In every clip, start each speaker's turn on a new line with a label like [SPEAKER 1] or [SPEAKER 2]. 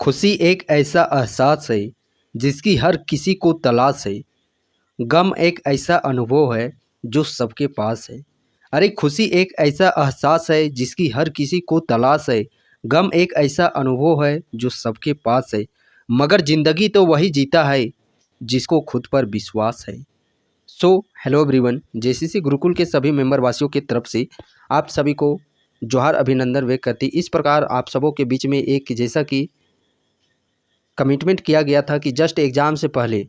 [SPEAKER 1] खुशी एक ऐसा एहसास है जिसकी हर किसी को तलाश है। गम एक ऐसा अनुभव है जो सबके पास है। अरे खुशी एक ऐसा एहसास है जिसकी हर किसी को तलाश है। गम एक ऐसा अनुभव है जो सबके पास है। मगर ज़िंदगी तो वही जीता है जिसको खुद पर विश्वास है। So hello everyone, JCC Gurukul के सभी मेंबर वासियों की तरफ से आप सभी को जोहार अभिनंदन व्यक्त करती। इस प्रकार आप सबों के बीच में एक जैसा कि कमिटमेंट किया गया था कि जस्ट एग्ज़ाम से पहले,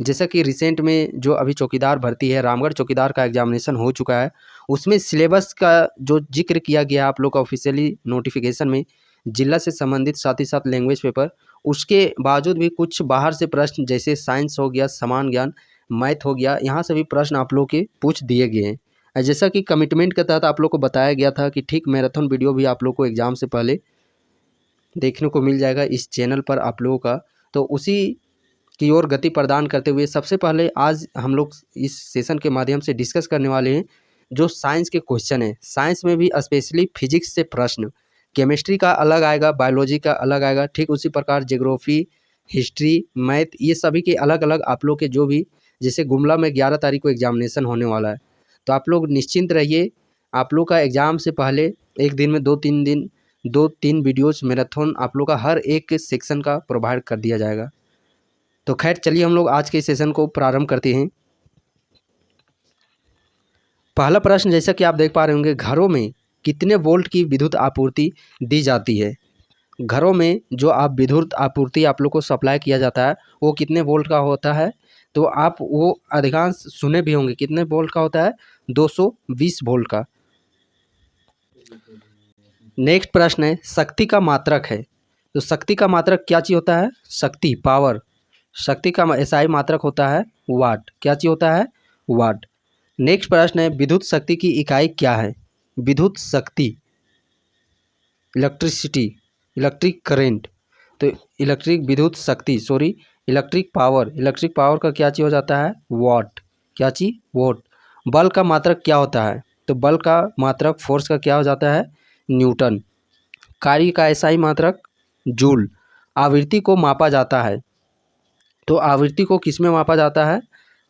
[SPEAKER 1] जैसा कि रिसेंट में जो अभी चौकीदार भर्ती है, रामगढ़ चौकीदार का एग्जामिनेशन हो चुका है, उसमें सिलेबस का जो जिक्र किया गया आप लोग का ऑफिशियली नोटिफिकेशन में, जिला से संबंधित साथ ही साथ लैंग्वेज पेपर, उसके बावजूद भी कुछ बाहर से प्रश्न जैसे साइंस हो गया, समान ज्ञान, मैथ हो गया, यहाँ से भी प्रश्न आप लोग के पूछ दिए गए हैं। जैसा कि कमिटमेंट के तहत आप लोग को बताया गया था कि ठीक मैराथन वीडियो भी आप लोग को एग्ज़ाम से पहले देखने को मिल जाएगा इस चैनल पर आप लोगों का। तो उसी की ओर गति प्रदान करते हुए सबसे पहले आज हम लोग इस सेशन के माध्यम से डिस्कस करने वाले हैं जो साइंस के क्वेश्चन है। साइंस में भी स्पेशली फिजिक्स से प्रश्न, केमिस्ट्री का अलग आएगा, बायोलॉजी का अलग आएगा, ठीक उसी प्रकार ज्योग्राफी, हिस्ट्री, मैथ, ये सभी के अलग अलग आप लोग के जो भी, जैसे गुमला में 11 तारीख को एग्जामिनेशन होने वाला है, तो आप लोग निश्चिंत रहिए। आप लोग का एग्ज़ाम से पहले एक दिन में 2-3 वीडियोज़ मैराथन आप लोग का हर एक सेक्शन का प्रोवाइड कर दिया जाएगा। तो खैर चलिए हम लोग आज के सेशन को प्रारंभ करते हैं। पहला प्रश्न, जैसा कि आप देख पा रहे होंगे, घरों में कितने वोल्ट की विद्युत आपूर्ति दी जाती है? घरों में जो आप विद्युत आपूर्ति आप लोग को सप्लाई किया जाता है वो कितने वोल्ट का होता है? तो आप वो अधिकांश सुने भी होंगे, कितने वोल्ट का होता है? 220 वोल्ट का। नेक्स्ट प्रश्न है, शक्ति का मात्रक है, तो शक्ति का मात्रक क्या चीज़ होता है? शक्ति, पावर। शक्ति का एसआई मात्रक होता है वाट। क्या चीज़ होता है? वाट। नेक्स्ट प्रश्न है, विद्युत शक्ति की इकाई क्या है? विद्युत शक्ति, इलेक्ट्रिसिटी, इलेक्ट्रिक करेंट, तो इलेक्ट्रिक विद्युत शक्ति, sorry electric power, electric power का क्या चीज़ हो जाता है? वाट। क्या चीज़? वोट। बल का मात्रक क्या होता है? तो बल का मात्रक, फोर्स का क्या हो जाता है? न्यूटन। कार्य का एसआई मात्रक जूल। आवृत्ति को मापा जाता है, तो आवृत्ति को किस में मापा जाता है?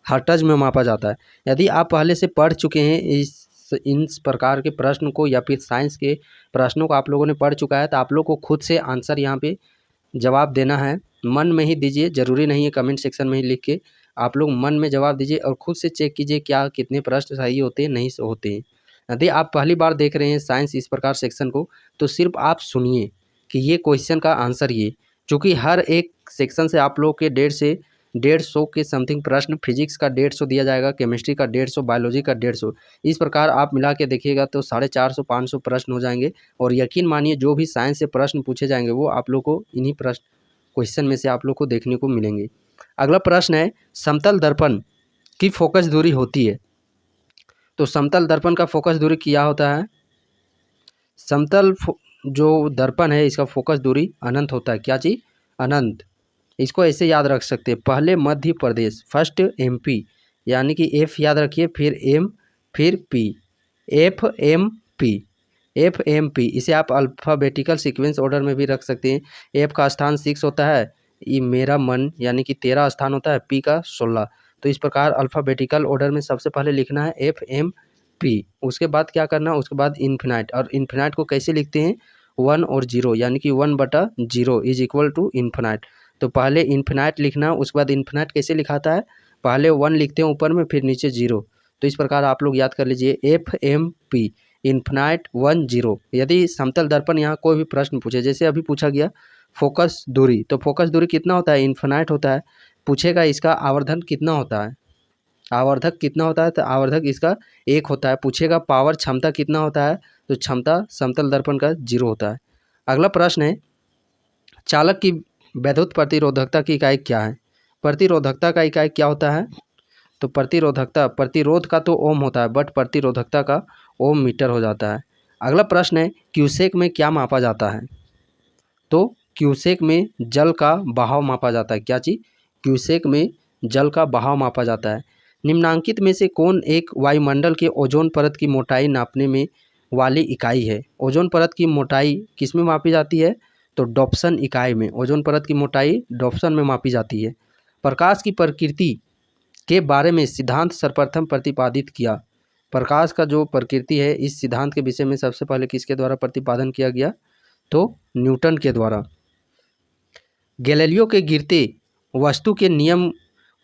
[SPEAKER 1] हर्ट्ज में मापा जाता है। यदि आप पहले से पढ़ चुके हैं इन प्रकार के प्रश्न को, या फिर साइंस के प्रश्नों को आप लोगों ने पढ़ चुका है, तो आप लोग को खुद से आंसर यहाँ पे जवाब देना है। मन में ही दीजिए, ज़रूरी नहीं है कमेंट सेक्शन में ही लिख के, आप लोग मन में जवाब दीजिए और खुद से चेक कीजिए क्या कितने प्रश्न सही होते हैं, नहीं होते हैं। यदि आप पहली बार देख रहे हैं साइंस इस प्रकार सेक्शन को, तो सिर्फ आप सुनिए कि ये क्वेश्चन का आंसर ये, चूँकि हर एक सेक्शन से आप लोग के 150 के समथिंग प्रश्न, फिजिक्स का 150 दिया जाएगा, केमिस्ट्री का 150, बायोलॉजी का 150, इस प्रकार आप मिला के देखिएगा तो 450-500 प्रश्न हो जाएंगे। और यकीन मानिए जो भी साइंस से प्रश्न पूछे जाएंगे वो आप लोग को इन्हीं क्वेश्चन में से आप लोग को देखने को मिलेंगे। अगला प्रश्न है, समतल दर्पण की फोकस दूरी होती है, तो समतल दर्पण का फोकस दूरी क्या होता है? समतल जो दर्पण है इसका फोकस दूरी अनंत होता है। क्या चीज़? अनंत। इसको ऐसे याद रख सकते हैं, पहले मध्य प्रदेश, फर्स्ट एमपी, यानी कि एफ याद रखिए, फिर एम, फिर P, F M P, F M P. इसे आप अल्फ़ाबेटिकल सीक्वेंस ऑर्डर में भी रख सकते हैं। एफ का स्थान 6 होता है, ये मेरा मन यानी कि 13 स्थान होता है, पी का 16। तो इस प्रकार अल्फ़ाबेटिकल ऑर्डर में सबसे पहले लिखना है एफ एम पी। उसके बाद क्या करना है? उसके बाद इन्फिनाइट। और इन्फिनाइट को कैसे लिखते हैं? 1 और 0, यानी कि 1/0 इज इक्वल टू इन्फिनाइट। तो पहले इन्फिनाइट लिखना, उसके बाद इन्फिनाइट कैसे लिखाता है? पहले 1 लिखते हैं ऊपर में, फिर नीचे 0। तो इस प्रकार आप लोग याद कर लीजिए, एफ एम पी, इन्फिनाइट 1 0। यदि समतल दर्पण यहाँ कोई भी प्रश्न पूछे, जैसे अभी पूछा गया फोकस दूरी, तो फोकस दूरी कितना होता है? इन्फिनाइट होता है। पूछेगा इसका आवर्धन कितना होता है? आवर्धक कितना होता है? तो आवर्धक इसका 1 होता है। पूछेगा पावर, क्षमता कितना होता है? तो क्षमता समतल दर्पण का 0 होता है। अगला प्रश्न है, चालक की वैद्युत प्रतिरोधकता की इकाई क्या है? प्रतिरोधकता का इकाई क्या होता है? तो प्रतिरोधकता, प्रतिरोध का तो ओम होता है, बट प्रतिरोधकता का ओम मीटर हो जाता है। अगला प्रश्न है, क्यूसेक में क्या मापा जाता है? तो क्यूसेक में जल का बहाव मापा जाता है। क्या चीज़? क्यूसेक में जल का बहाव मापा जाता है। निम्नांकित में से कौन एक वायुमंडल के ओजोन परत की मोटाई नापने में वाली इकाई है? ओजोन परत की मोटाई किस में मापी जाती है? तो डॉप्सन इकाई में। ओजोन परत की मोटाई डॉप्सन में मापी जाती है। प्रकाश की प्रकृति के बारे में सिद्धांत सर्वप्रथम प्रतिपादित किया। प्रकाश का जो प्रकृति है इस सिद्धांत के विषय में सबसे पहले किसके द्वारा प्रतिपादन किया गया? तो न्यूटन के द्वारा। गैलीलियो के गिरते वस्तु के नियम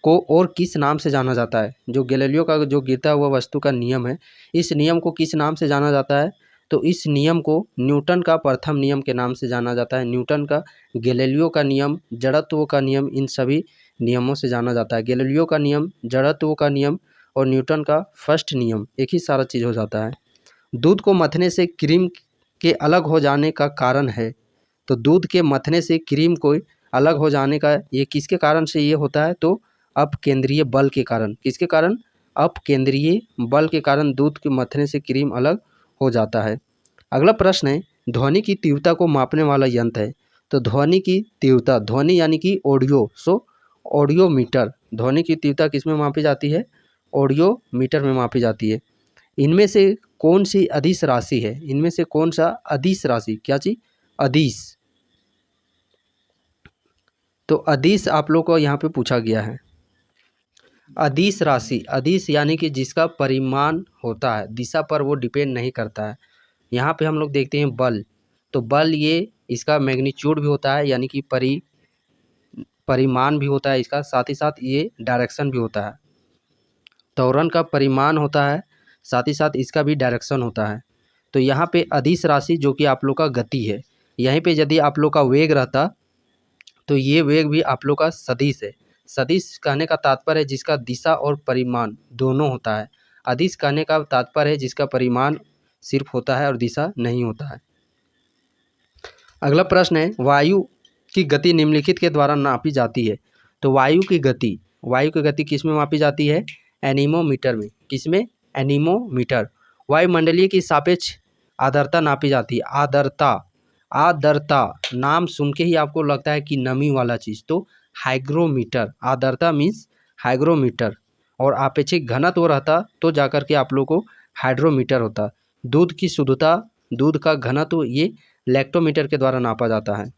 [SPEAKER 1] को और किस नाम से जाना जाता है? जो गैलीलियो का जो गिरता हुआ वस्तु का नियम है, इस नियम को किस नाम से जाना जाता है? तो इस नियम को न्यूटन का प्रथम नियम के नाम से जाना जाता है। न्यूटन का, गैलीलियो का नियम, जड़त्व का नियम, इन सभी नियमों से जाना जाता है। गैलीलियो का नियम, जड़त्व का नियम और न्यूटन का फर्स्ट नियम, एक ही सारा चीज़ हो जाता है। दूध को मथने से क्रीम के अलग हो जाने का कारण है। तो दूध के मथने से क्रीम को अलग हो जाने का ये किसके कारण से ये होता है? तो अपकेंद्रीय बल के कारण। किसके कारण? अपकेंद्रीय बल के कारण दूध के मथने से क्रीम अलग हो जाता है। अगला प्रश्न है, ध्वनि की तीव्रता को मापने वाला यंत्र है। तो ध्वनि की तीव्रता, ध्वनि यानी कि ऑडियो, सो ऑडियोमीटर। ध्वनि की तीव्रता किस में मापी जाती है? ऑडियोमीटर में मापी जाती है। इनमें से कौन सी अदिश राशि है? इनमें से कौन सा अदिश राशि, क्या चीज? अदिश। तो अदिश आप लोग को यहाँ पे पूछा गया है। अदिश राशि, अदिश यानी कि जिसका परिमाण होता है, दिशा पर वो डिपेंड नहीं करता है। यहाँ पे हम लोग देखते हैं बल। तो बल ये इसका मैग्नीट्यूड भी होता है, यानी कि परिमाण भी होता है इसका, साथ ही साथ ये डायरेक्शन भी होता है। त्वरण का परिमाण होता है, साथ ही साथ इसका भी डायरेक्शन होता है। तो यहाँ पे अदिश राशि जो कि आप लोग का गति है, यहीं पे यदि आप लोग का वेग रहता तो ये वेग भी आप लोग का सदिश है। सदिश कहने का तात्पर्य है जिसका दिशा और परिमाण दोनों होता है। अदिश कहने का तात्पर्य है जिसका परिमाण सिर्फ होता है और दिशा नहीं होता है। अगला प्रश्न है, वायु की गति निम्नलिखित के द्वारा नापी जाती है। तो वायु की गति किस में मापी जाती है? एनीमोमीटर में। किस में? एनीमोमीटर। वायुमंडलीय की सापेक्ष आर्द्रता नापी जाती है। आर्द्रता नाम सुन के ही आपको लगता है कि नमी वाला चीज़, तो हाइग्रोमीटर। आर्द्रता मीन्स हाइग्रोमीटर। और आपेक्षिक घनत्व रहता तो जाकर के आप लोग को हाइड्रोमीटर होता। दूध की शुद्धता, दूध का घनत्व, ये लैक्टोमीटर के द्वारा नापा जाता है।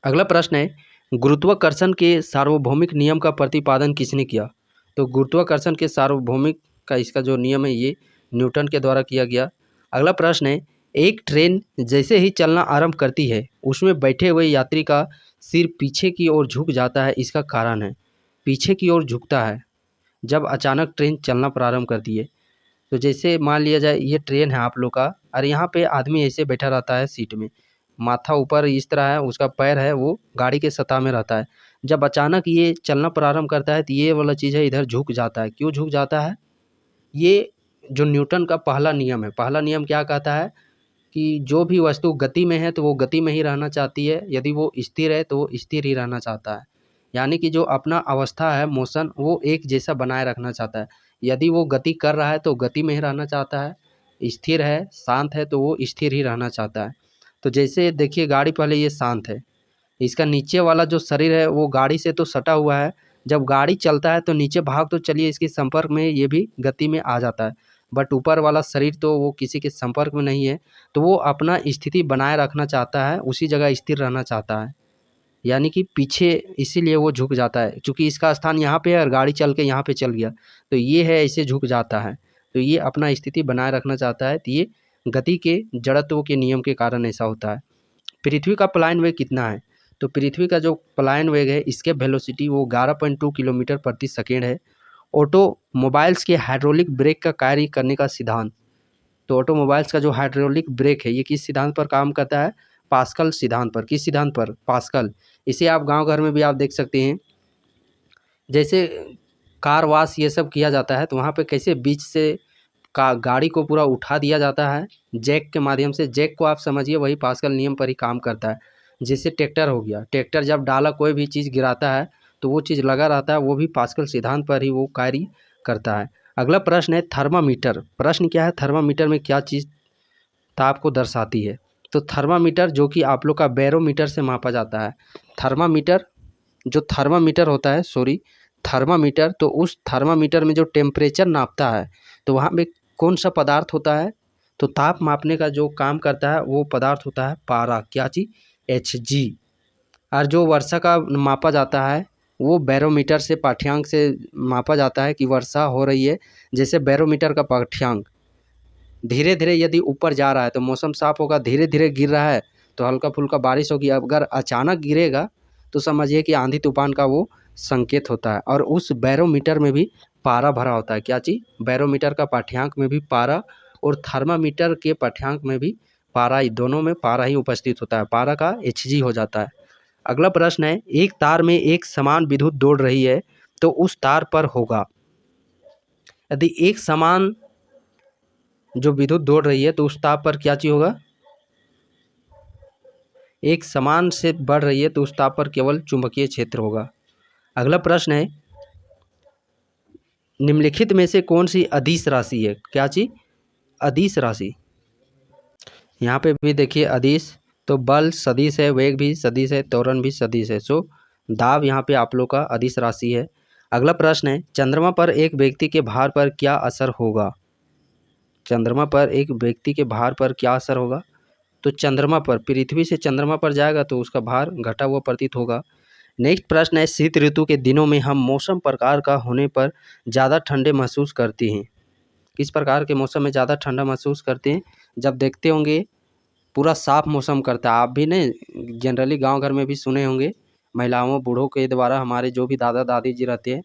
[SPEAKER 1] अगला प्रश्न है, गुरुत्वाकर्षण के सार्वभौमिक नियम का प्रतिपादन किसने किया? तो गुरुत्वाकर्षण के सार्वभौमिक का इसका जो नियम है ये न्यूटन के द्वारा किया गया। अगला प्रश्न है, एक ट्रेन जैसे ही चलना आरंभ करती है उसमें बैठे हुए यात्री का सिर पीछे की ओर झुक जाता है, इसका कारण है? पीछे की ओर झुकता है जब अचानक ट्रेन चलना प्रारंभ करती है। तो जैसे मान लिया जाए ये ट्रेन है आप लोग का, और यहाँ पे आदमी ऐसे बैठा रहता है सीट में, माथा ऊपर इस तरह है, उसका पैर है वो गाड़ी के सतह में रहता है। जब अचानक ये चलना प्रारंभ करता है तो ये वाला चीज़ है इधर झुक जाता है। क्यों झुक जाता है? ये जो न्यूटन का पहला नियम है, पहला नियम क्या कहता है कि जो भी वस्तु गति में है तो वो गति में ही रहना चाहती है, यदि वो स्थिर है तो वो स्थिर ही रहना चाहता है। यानी कि जो अपना अवस्था है, मोशन, वो एक जैसा बनाए रखना चाहता है। यदि वो गति कर रहा है तो गति में ही रहना चाहता है, स्थिर है, शांत है तो वो स्थिर ही रहना चाहता है। तो जैसे देखिए गाड़ी पहले ये शांत है, इसका नीचे वाला जो शरीर है वो गाड़ी से तो सटा हुआ है। जब गाड़ी चलता है तो नीचे भाग तो चलिए इसके संपर्क में ये भी गति में आ जाता है, बट ऊपर वाला शरीर तो वो किसी के संपर्क में नहीं है, तो वो अपना स्थिति बनाए रखना चाहता है, उसी जगह स्थिर रहना चाहता है, यानी कि पीछे, इसीलिए वो झुक जाता है। चूँकि इसका स्थान यहाँ पे है और गाड़ी चल के यहाँ पे चल गया, तो ये है ऐसे झुक जाता है। तो ये अपना स्थिति बनाए रखना चाहता है, तो ये गति के जड़त्व के नियम के कारण ऐसा होता है। पृथ्वी का पलायन वेग कितना है? तो पृथ्वी का जो पलायन वेग है, इसके वेलोसिटी वो 11.2 किलोमीटर प्रति सेकेंड है। ऑटोमोबाइल्स के हाइड्रोलिक ब्रेक का कार्य करने का सिद्धांत। तो ऑटोमोबाइल्स का जो हाइड्रोलिक ब्रेक है ये किस सिद्धांत पर काम करता है? पास्कल सिद्धांत पर। किस सिद्धांत पर? पास्कल। इसे आप गांव घर में भी आप देख सकते हैं, जैसे कार वाश ये सब किया जाता है तो वहाँ पे कैसे बीच से का गाड़ी को पूरा उठा दिया जाता है जैक के माध्यम से। जैक को आप समझिए वही पास्कल नियम पर ही काम करता है। जैसे ट्रैक्टर हो गया, ट्रैक्टर जब डाला कोई भी चीज़ गिराता है तो वो चीज़ लगा रहता है, वो भी पास्कल सिद्धांत पर ही वो कार्य करता है। अगला प्रश्न है, थर्मामीटर। प्रश्न क्या है? थर्मामीटर में क्या चीज़ ताप को दर्शाती है? तो थर्मामीटर जो कि आप लोग का बैरोमीटर से मापा जाता है। थर्मामीटर जो थर्मामीटर होता है, थर्मामीटर, तो उस थर्मामीटर में जो टेम्परेचर नापता है तो वहाँ पे कौन सा पदार्थ होता है? तो ताप मापने का जो काम करता है वो पदार्थ होता है पारा, क्या चीज़, Hg। और जो वर्षा का मापा जाता है वो बैरोमीटर से पाठ्यांक से मापा जाता है कि वर्षा हो रही है। जैसे बैरोमीटर का पाठ्यांक धीरे धीरे यदि ऊपर जा रहा है तो मौसम साफ होगा, धीरे धीरे गिर रहा है तो हल्का फुल्का बारिश होगी। अगर अचानक गिरेगा तो समझिए कि आंधी तूफान का वो संकेत होता है। और उस बैरोमीटर में भी पारा भरा होता है, क्या चीज़, बैरोमीटर का पाठ्यांक में भी पारा और थर्मामीटर के पाठ्यांक में भी पारा, दोनों में पारा ही उपस्थित होता है, पारा का Hg हो जाता है। अगला प्रश्न है, एक तार में एक समान विद्युत दौड़ रही है तो उस तार पर होगा, यदि एक समान जो विद्युत दौड़ रही है तो उस तार पर क्या चीज होगा, एक समान से बढ़ रही है तो उस तार पर केवल चुंबकीय क्षेत्र होगा। अगला प्रश्न है, निम्नलिखित में से कौन सी अदिश राशि है, क्या चीज, अदिश राशि। यहाँ पे भी देखिए अदिश, तो बल सदिश है, वेग भी सदिश है, त्वरण भी सदिश है। सो दाब यहाँ पे आप लोग का अदिश राशि है। अगला प्रश्न है, चंद्रमा पर एक व्यक्ति के भार पर क्या असर होगा, चंद्रमा पर एक व्यक्ति के भार पर क्या असर होगा, तो चंद्रमा पर, पृथ्वी से चंद्रमा पर जाएगा तो उसका भार घटा हुआ प्रतीत होगा। नेक्स्ट प्रश्न है, शीत ऋतु के दिनों में हम मौसम प्रकार का होने पर ज़्यादा ठंडे महसूस करते हैं। किस प्रकार के मौसम में ज़्यादा ठंडा महसूस करते हैं, जब देखते होंगे पूरा साफ मौसम करता है। आप भी नहीं, जनरली गांव घर में भी सुने होंगे महिलाओं बूढ़ों के द्वारा, हमारे जो भी दादा दादी जी रहते हैं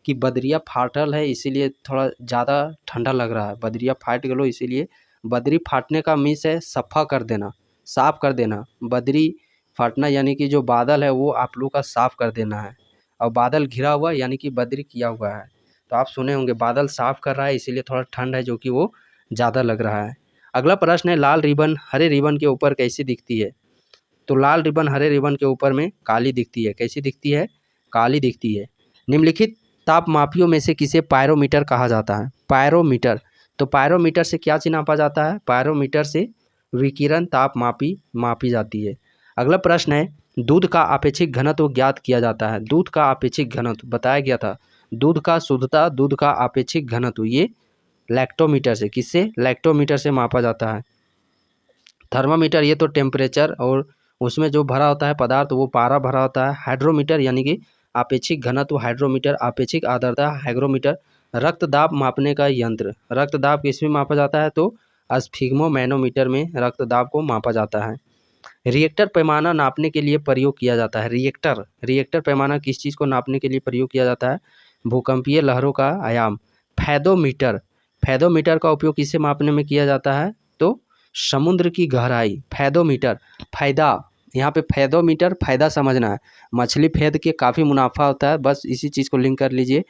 [SPEAKER 1] कि बदरिया फाटल है इसीलिए थोड़ा ज़्यादा ठंडा लग रहा है, बदरिया फाट गलो इसीलिए। बदरी फाटने का मीन्स है सफ़ा कर देना, साफ़ कर देना। बदरी फाटना यानी कि जो बादल है वो आप लोग का साफ़ कर देना है, और बादल घिरा हुआ यानी कि बदरी किया हुआ है। तो आप सुने होंगे बादल साफ़ कर रहा है इसीलिए थोड़ा ठंड है जो कि वो ज़्यादा लग रहा है। अगला प्रश्न है, लाल रिबन हरे रिबन के ऊपर कैसी दिखती है, तो लाल रिबन हरे रिबन के ऊपर में काली दिखती है, कैसी दिखती है, काली दिखती है। निम्नलिखित तापमापियों में से किसे पायरोमीटर कहा जाता है, पायरोमीटर, तो पायरोमीटर से क्या चीज नापा जाता है, पायरोमीटर से विकिरण तापमापी मापी जाती है। अगला प्रश्न है, दूध का अपेक्षिक घनत्व ज्ञात किया जाता है, दूध का अपेक्षिक घनत्व बताया गया था, दूध का शुद्धता, दूध का अपेक्षिक घनत्व, ये लैक्टोमीटर से, किससे, लैक्टोमीटर से मापा जाता है। थर्मामीटर ये तो टेम्परेचर और उसमें जो भरा होता है पदार्थ वो पारा भरा होता है। हाइड्रोमीटर यानी कि अपेक्षिक घनत्व, हाइड्रोमीटर, अपेक्षिक आर्द्रता हाइग्रोमीटर। रक्तदाब मापने का यंत्र, रक्तदाब किसमें मापा जाता है, तो स्फिग्मोमैनोमीटर में रक्तदाब को मापा जाता है। रिएक्टर पैमाना नापने के लिए प्रयोग किया जाता है, रिएक्टर, रिएक्टर पैमाना किस चीज़ को नापने के लिए प्रयोग किया जाता है, भूकंपीय लहरों का आयाम। फैदोमीटर, फैदोमीटर का उपयोग किसे मापने में किया जाता है, तो समुद्र की गहराई। फैदोमीटर, फायदा, यहाँ पे फैदोमीटर फायदा समझना है, मछली फेद के काफ़ी मुनाफा होता है, बस इसी चीज़ को लिंक कर लीजिए।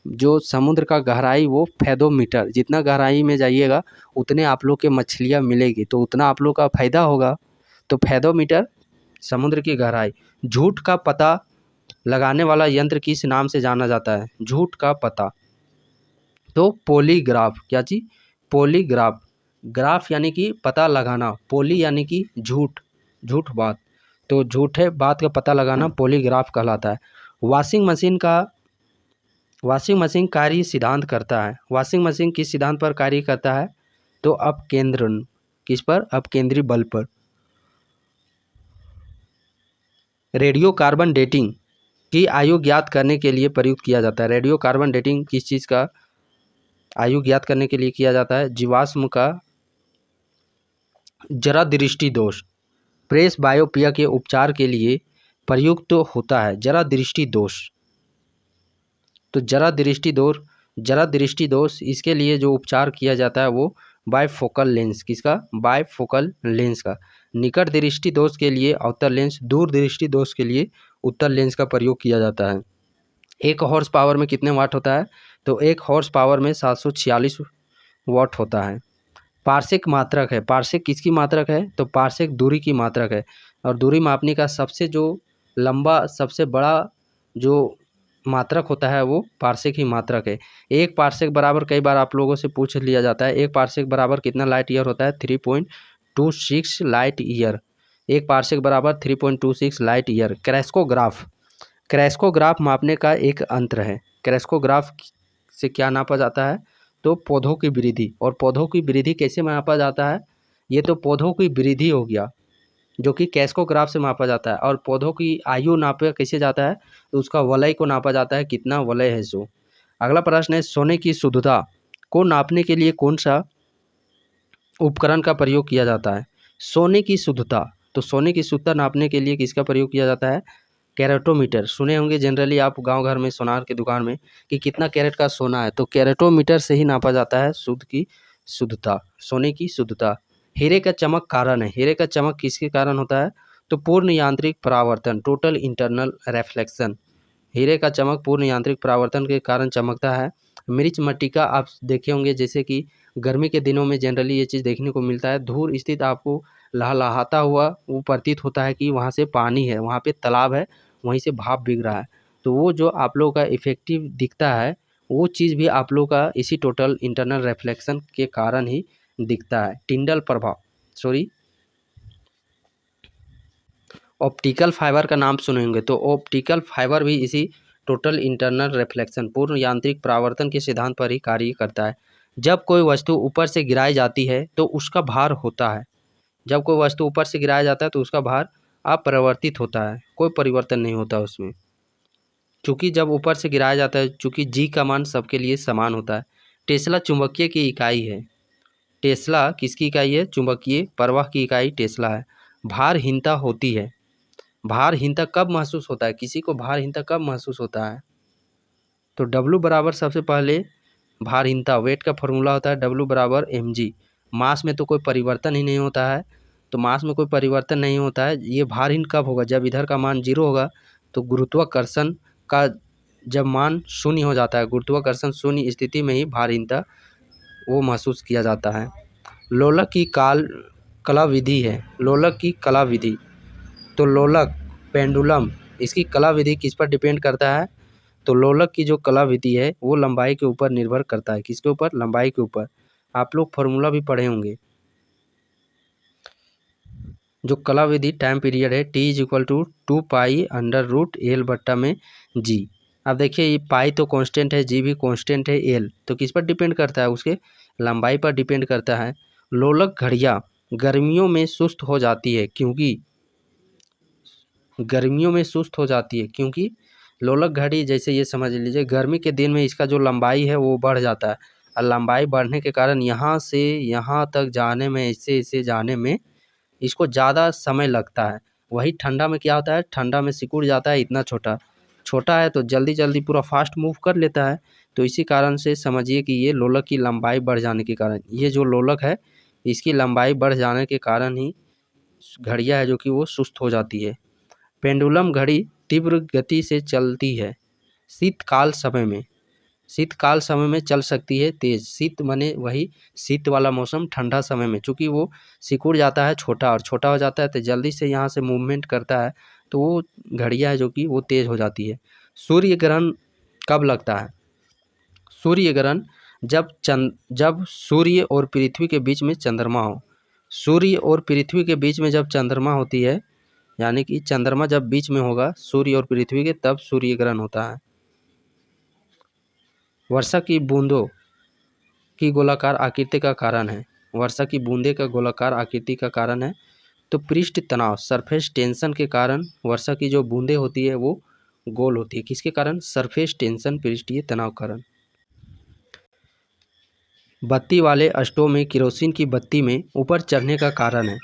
[SPEAKER 1] जो समुद्र का गहराई वो फैदोमीटर, जितना गहराई में जाइएगा उतने आप लोग के मछलियाँ मिलेगी तो उतना आप लोग का फायदा होगा। तो फैदोमीटर समुद्र की गहराई। झूठ का पता लगाने वाला यंत्र किस नाम से जाना जाता है, झूठ का पता, तो पॉलीग्राफ, क्या चीज़, पॉलीग्राफ। ग्राफ यानी कि पता लगाना, पोली यानी कि झूठ, झूठ बात, तो झूठे बात का पता लगाना पॉलीग्राफ कहलाता है। वॉशिंग मशीन का, वॉशिंग मशीन कार्य सिद्धांत करता है, वॉशिंग मशीन किस सिद्धांत पर कार्य करता है, तो अपकेंद्रण, किस पर, अपकेंद्री बल पर। रेडियो कार्बन डेटिंग की आयु ज्ञात करने के लिए प्रयुक्त किया जाता है, रेडियो कार्बन डेटिंग किस चीज़ का आयु ज्ञात करने के लिए किया जाता है, जीवाश्म का जरा दृष्टि दोष, प्रेस बायोपिया के उपचार के लिए प्रयुक्त होता है जरा दृष्टि दोष। तो जरा दृष्टि दोष इसके लिए जो उपचार किया जाता है वो बायफोकल लेंस, किसका, बायफोकल लेंस का। निकट दृष्टि दोष के लिए अवतल लेंस, दूर दृष्टि दोष के लिए उत्तल लेंस का प्रयोग किया जाता है। एक हॉर्स पावर में कितने वाट होता है, तो एक हॉर्स पावर में 746 वाट होता है। पार्शिक मात्रक है, पार्शिक किसकी मात्रक है, तो पार्शिक दूरी की मात्रक है, और दूरी मापने का सबसे जो लंबा सबसे बड़ा जो मात्रक होता है वो पार्शिक ही मात्रक है। एक पार्शिक बराबर, कई बार आप लोगों से पूछ लिया जाता है, एक पार्शिक बराबर कितना लाइट ईयर होता है, 3.26 लाइट ईयर, एक पार्शिक बराबर 3.26 लाइट ईयर। क्रैस्कोग्राफ, क्रैस्कोग्राफ मापने का एक यंत्र है, क्रैस्कोग्राफ से क्या नापा जाता है, तो पौधों की वृद्धि। और पौधों की वृद्धि कैसे मापा जाता है? ये तो पौधों की वृद्धि हो गया जो कि कैस्कोग्राफ से मापा जाता है। और पौधों की आयु नापा कैसे जाता है? तो उसका वलय को नापा जाता है, कितना वलय है सो। अगला प्रश्न है, सोने की शुद्धता को नापने के लिए कौन सा उपकरण का प्रयोग किया जाता है? सोने की शुद्धता, तो सोने की शुद्धता नापने के लिए किसका प्रयोग किया जाता है? कैरेटोमीटर। सुने होंगे जनरली आप गांव घर में सोनार की दुकान में कि कितना कैरेट का सोना है, तो कैरेटोमीटर से ही नापा जाता है शुद्ध की शुद्धता, सोने की शुद्धता। हीरे का चमक कारण है, हीरे का चमक किसके कारण होता है? तो पूर्ण यांत्रिक परावर्तन, टोटल इंटरनल रिफ्लेक्शन। हीरे का चमक पूर्ण यांत्रिक परावर्तन के कारण चमकता है। मिर्च मट्टिका आप देखे होंगे, जैसे कि गर्मी के दिनों में जनरली ये चीज़ देखने को मिलता है, धूल स्थित आपको लहलहाता हुआ वो प्रतीत होता है कि वहाँ से पानी है, वहाँ पे तालाब है, वहीं से भाप बिग रहा है। तो वो जो आप लोगों का इफेक्टिव दिखता है, वो चीज़ भी आप लोगों का इसी टोटल इंटरनल रिफ्लेक्शन के कारण ही दिखता है। टिंडल प्रभाव, सॉरी, ऑप्टिकल फाइबर का नाम सुने होंगे, तो ऑप्टिकल फाइबर भी इसी टोटल इंटरनल रिफ्लेक्शन, पूर्ण यांत्रिक परावर्तन के सिद्धांत पर ही कार्य करता है। जब कोई वस्तु ऊपर से गिराई जाती है तो उसका भार होता है, जब कोई वस्तु ऊपर से गिराया जाता है तो उसका भार अपरिवर्तित होता है, कोई परिवर्तन नहीं होता उसमें। चूँकि जब ऊपर से गिराया जाता है, चूँकि जी का मान सबके लिए समान होता है। टेस्ला चुंबकीय की इकाई है, टेस्ला किसकी इकाई है? चुंबकीय प्रवाह की इकाई टेस्ला है। भारहीनता होती है, भारहीनता कब महसूस होता है? किसी को भारहीनता कब महसूस होता है? तो W बराबर सबसे पहले भारहीनता, वेट का फॉर्मूला होता है W बराबर mg। मास में तो कोई परिवर्तन ही नहीं होता है, तो मास में कोई परिवर्तन नहीं होता है। ये भारहीन कब होगा? जब इधर का मान 0 होगा, तो गुरुत्वाकर्षण का जब मान शून्य हो जाता है, गुरुत्वाकर्षण शून्य स्थिति में ही भारहीनता वो महसूस किया जाता है। लोलक की कला विधि है, लोलक की कला विधि, तो लोलक पेंडुलम, इसकी कला विधि किस पर डिपेंड करता है? तो लोलक की जो कला विधि है वो लंबाई के ऊपर निर्भर करता है, किसके ऊपर? लंबाई के ऊपर। आप लोग फॉर्मूला भी पढ़े होंगे। जो कला विधि टाइम पीरियड है T = 2 pi under root L बट्टा में जी। अब देखिए ये पाई तो कांस्टेंट है, जी भी कांस्टेंट है, एल तो किस पर डिपेंड करता है? उसके लंबाई पर डिपेंड करता है। लोलक घड़ियाँ गर्मियों में सुस्त हो जाती है, क्योंकि गर्मियों में सुस्त हो जाती है क्योंकि लोलक घड़ी, जैसे ये समझ लीजिए गर्मी के दिन में इसका जो लंबाई है वो बढ़ जाता है, और लंबाई बढ़ने के कारण यहाँ से यहाँ तक जाने में, इससे इसे जाने में इसको ज़्यादा समय लगता है। वही ठंडा में क्या होता है? ठंडा में सिकुड़ जाता है, इतना छोटा छोटा है तो जल्दी जल्दी पूरा फास्ट मूव कर लेता है। तो इसी कारण से समझिए कि ये लोलक की लंबाई बढ़ जाने के कारण, ये जो लोलक है इसकी लंबाई बढ़ जाने के कारण ही घड़ियाँ है जो कि वो सुस्त हो जाती है। पेंडुलम घड़ी तीव्र गति से चलती है शीतकाल समय में, शीतकाल समय में चल सकती है तेज। शीत माने वही शीत वाला मौसम, ठंडा समय में चूँकि वो सिकुड़ जाता है छोटा और छोटा हो जाता है तो जल्दी से यहाँ से मूवमेंट करता है, तो वो घड़ियाँ है जो कि वो तेज़ हो जाती है। सूर्य ग्रहण कब लगता है? सूर्य ग्रहण जब सूर्य और पृथ्वी के बीच में चंद्रमा हो, सूर्य और पृथ्वी के बीच में जब चंद्रमा होती है, यानी कि चंद्रमा जब बीच में होगा सूर्य और पृथ्वी के, तब सूर्य ग्रहण होता है। वर्षा की बूंदों की गोलाकार आकृति का कारण है, वर्षा की बूंदे का गोलाकार आकृति का कारण है तो पृष्ठ तनाव, सरफेस टेंशन के कारण वर्षा की जो बूंदें होती है वो गोल होती है। किसके कारण? सरफेस टेंशन, पृष्ठीय तनाव कारण। बत्ती वाले स्टोव में केरोसिन की बत्ती में ऊपर चढ़ने का कारण है,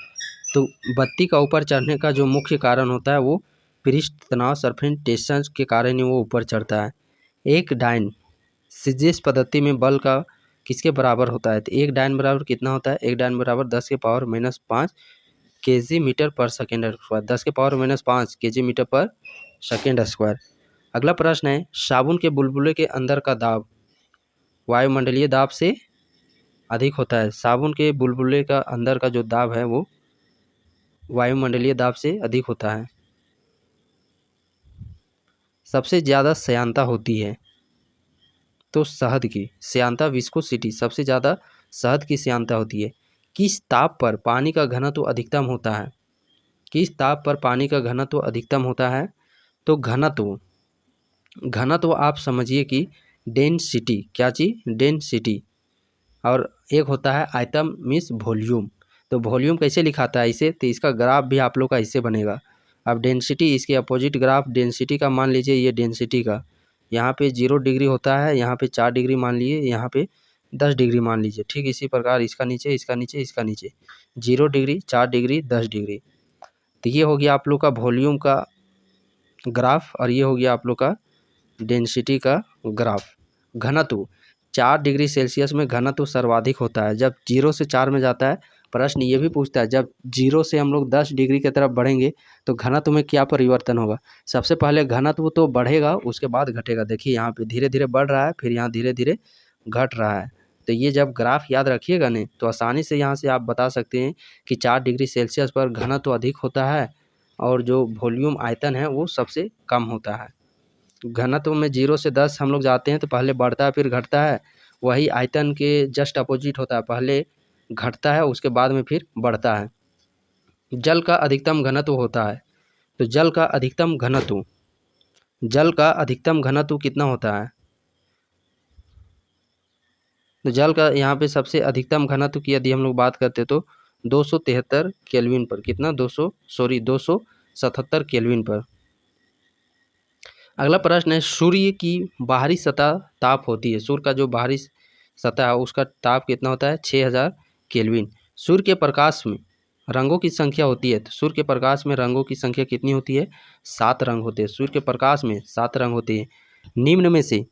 [SPEAKER 1] तो बत्ती का ऊपर चढ़ने का जो मुख्य कारण होता है वो पृष्ठ तनाव, सरफेस टेंशन के कारण ही वो ऊपर चढ़ता है। एक डायन सीजीएस पद्धति में बल का किसके बराबर होता है? तो एक डायन बराबर कितना होता है? एक डायन बराबर 10⁻⁻5 kg मीटर पर सेकेंड स्क्वायर, 10⁻⁻5 kg मीटर पर सेकेंड स्क्वायर। अगला प्रश्न है, साबुन के बुलबुले के अंदर का दाब वायुमंडलीय दाब से अधिक होता है। साबुन के बुलबुले का अंदर का जो दाब है वो वायुमंडलीय दाब से अधिक होता है। सबसे ज़्यादा श्यानता होती है तो शहद की, श्यानता विस्कोसिटी, सबसे ज़्यादा शहद की श्यानता होती है। किस ताप पर पानी का घनत्व अधिकतम होता है? किस ताप पर पानी का घनत्व अधिकतम होता है? तो घनत्व, घनत्व आप समझिए कि डेंसिटी, क्या चीज़? डेंसिटी, और एक होता है आयतन मीन्स वॉल्यूम। तो वॉल्यूम कैसे लिखाता है इसे, तो इसका ग्राफ भी आप लोग का इससे बनेगा। अब डेंसिटी, इसके अपोजिट ग्राफ डेंसिटी का मान लीजिए, ये डेंसिटी का यहाँ पे 0 डिग्री होता है, यहाँ पे 4 डिग्री मान लीजिए, यहाँ पे 10 डिग्री मान लीजिए। ठीक इसी प्रकार इसका नीचे, इसका नीचे, इसका नीचे 0 डिग्री, 4 डिग्री, 10 डिग्री। तो ये हो गया आप लोग का वॉल्यूम का ग्राफ, और ये हो गया आप लोग का डेंसिटी का ग्राफ। घनत्व 4 डिग्री सेल्सियस में घनत्व सर्वाधिक होता है जब 0 से 4 में जाता है। प्रश्न ये भी पूछता है जब 0 से हम लोग 10 डिग्री की तरफ बढ़ेंगे तो घनत्व में क्या परिवर्तन होगा। सबसे पहले घनत्व तो बढ़ेगा, उसके बाद घटेगा। देखिए यहाँ पे धीरे धीरे बढ़ रहा है, फिर यहाँ धीरे धीरे घट रहा है। तो ये जब ग्राफ याद रखिएगा नहीं तो आसानी से यहाँ से आप बता सकते हैं कि 4 डिग्री सेल्सियस पर घनत्व अधिक होता है और जो वॉल्यूम आयतन है वो सबसे कम होता है। घनत्व में 0 से 10 हम लोग जाते हैं तो पहले बढ़ता है फिर घटता है, वही आयतन के जस्ट अपोजिट होता है, पहले घटता है उसके बाद में फिर बढ़ता है। जल का अधिकतम घनत्व होता है, तो जल का अधिकतम घनत्व कितना होता है। तो जल का यहाँ पे सबसे अधिकतम घनत्व की यदि हम लोग बात करते तो 273 केल्विन पर, कितना 277 केल्विन पर। अगला प्रश्न है सूर्य की बाहरी सतह ताप होती है, सूर्य का जो बाहरी सतह है उसका ताप कितना होता है 6000 केल्विन। सूर्य के प्रकाश में रंगों की संख्या होती है, तो सूर्य के प्रकाश में रंगों की संख्या कितनी होती है 7 रंग होते हैं। सूर्य के प्रकाश में 7 रंग होते हैं। निम्न में से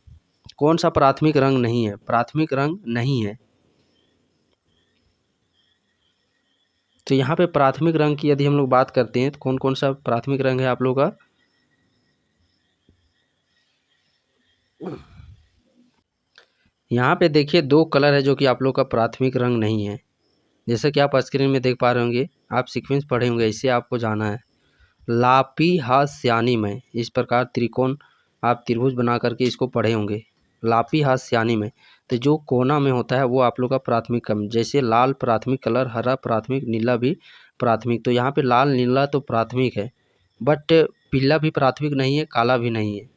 [SPEAKER 1] कौन सा प्राथमिक रंग नहीं है, प्राथमिक रंग नहीं है। तो यहाँ पे प्राथमिक रंग की यदि हम लोग बात करते हैं तो कौन कौन सा प्राथमिक रंग है आप लोगों का। यहाँ पे देखिए 2 कलर है जो कि आप लोग का प्राथमिक रंग नहीं है। जैसे कि आप स्क्रीन में देख पा रहे होंगे, आप सीक्वेंस पढ़े होंगे, इससे आपको जाना है। लापिहास्यानी, इस प्रकार त्रिकोण आप त्रिभुज बना करके इसको पढ़े होंगे। लापिहास्यानी में तो जो कोना में होता है वो आप लोग का प्राथमिक कम, जैसे लाल प्राथमिक कलर, हरा प्राथमिक, नीला भी प्राथमिक। तो यहाँ पे लाल नीला तो प्राथमिक है, बट पीला भी प्राथमिक नहीं है, काला भी नहीं है।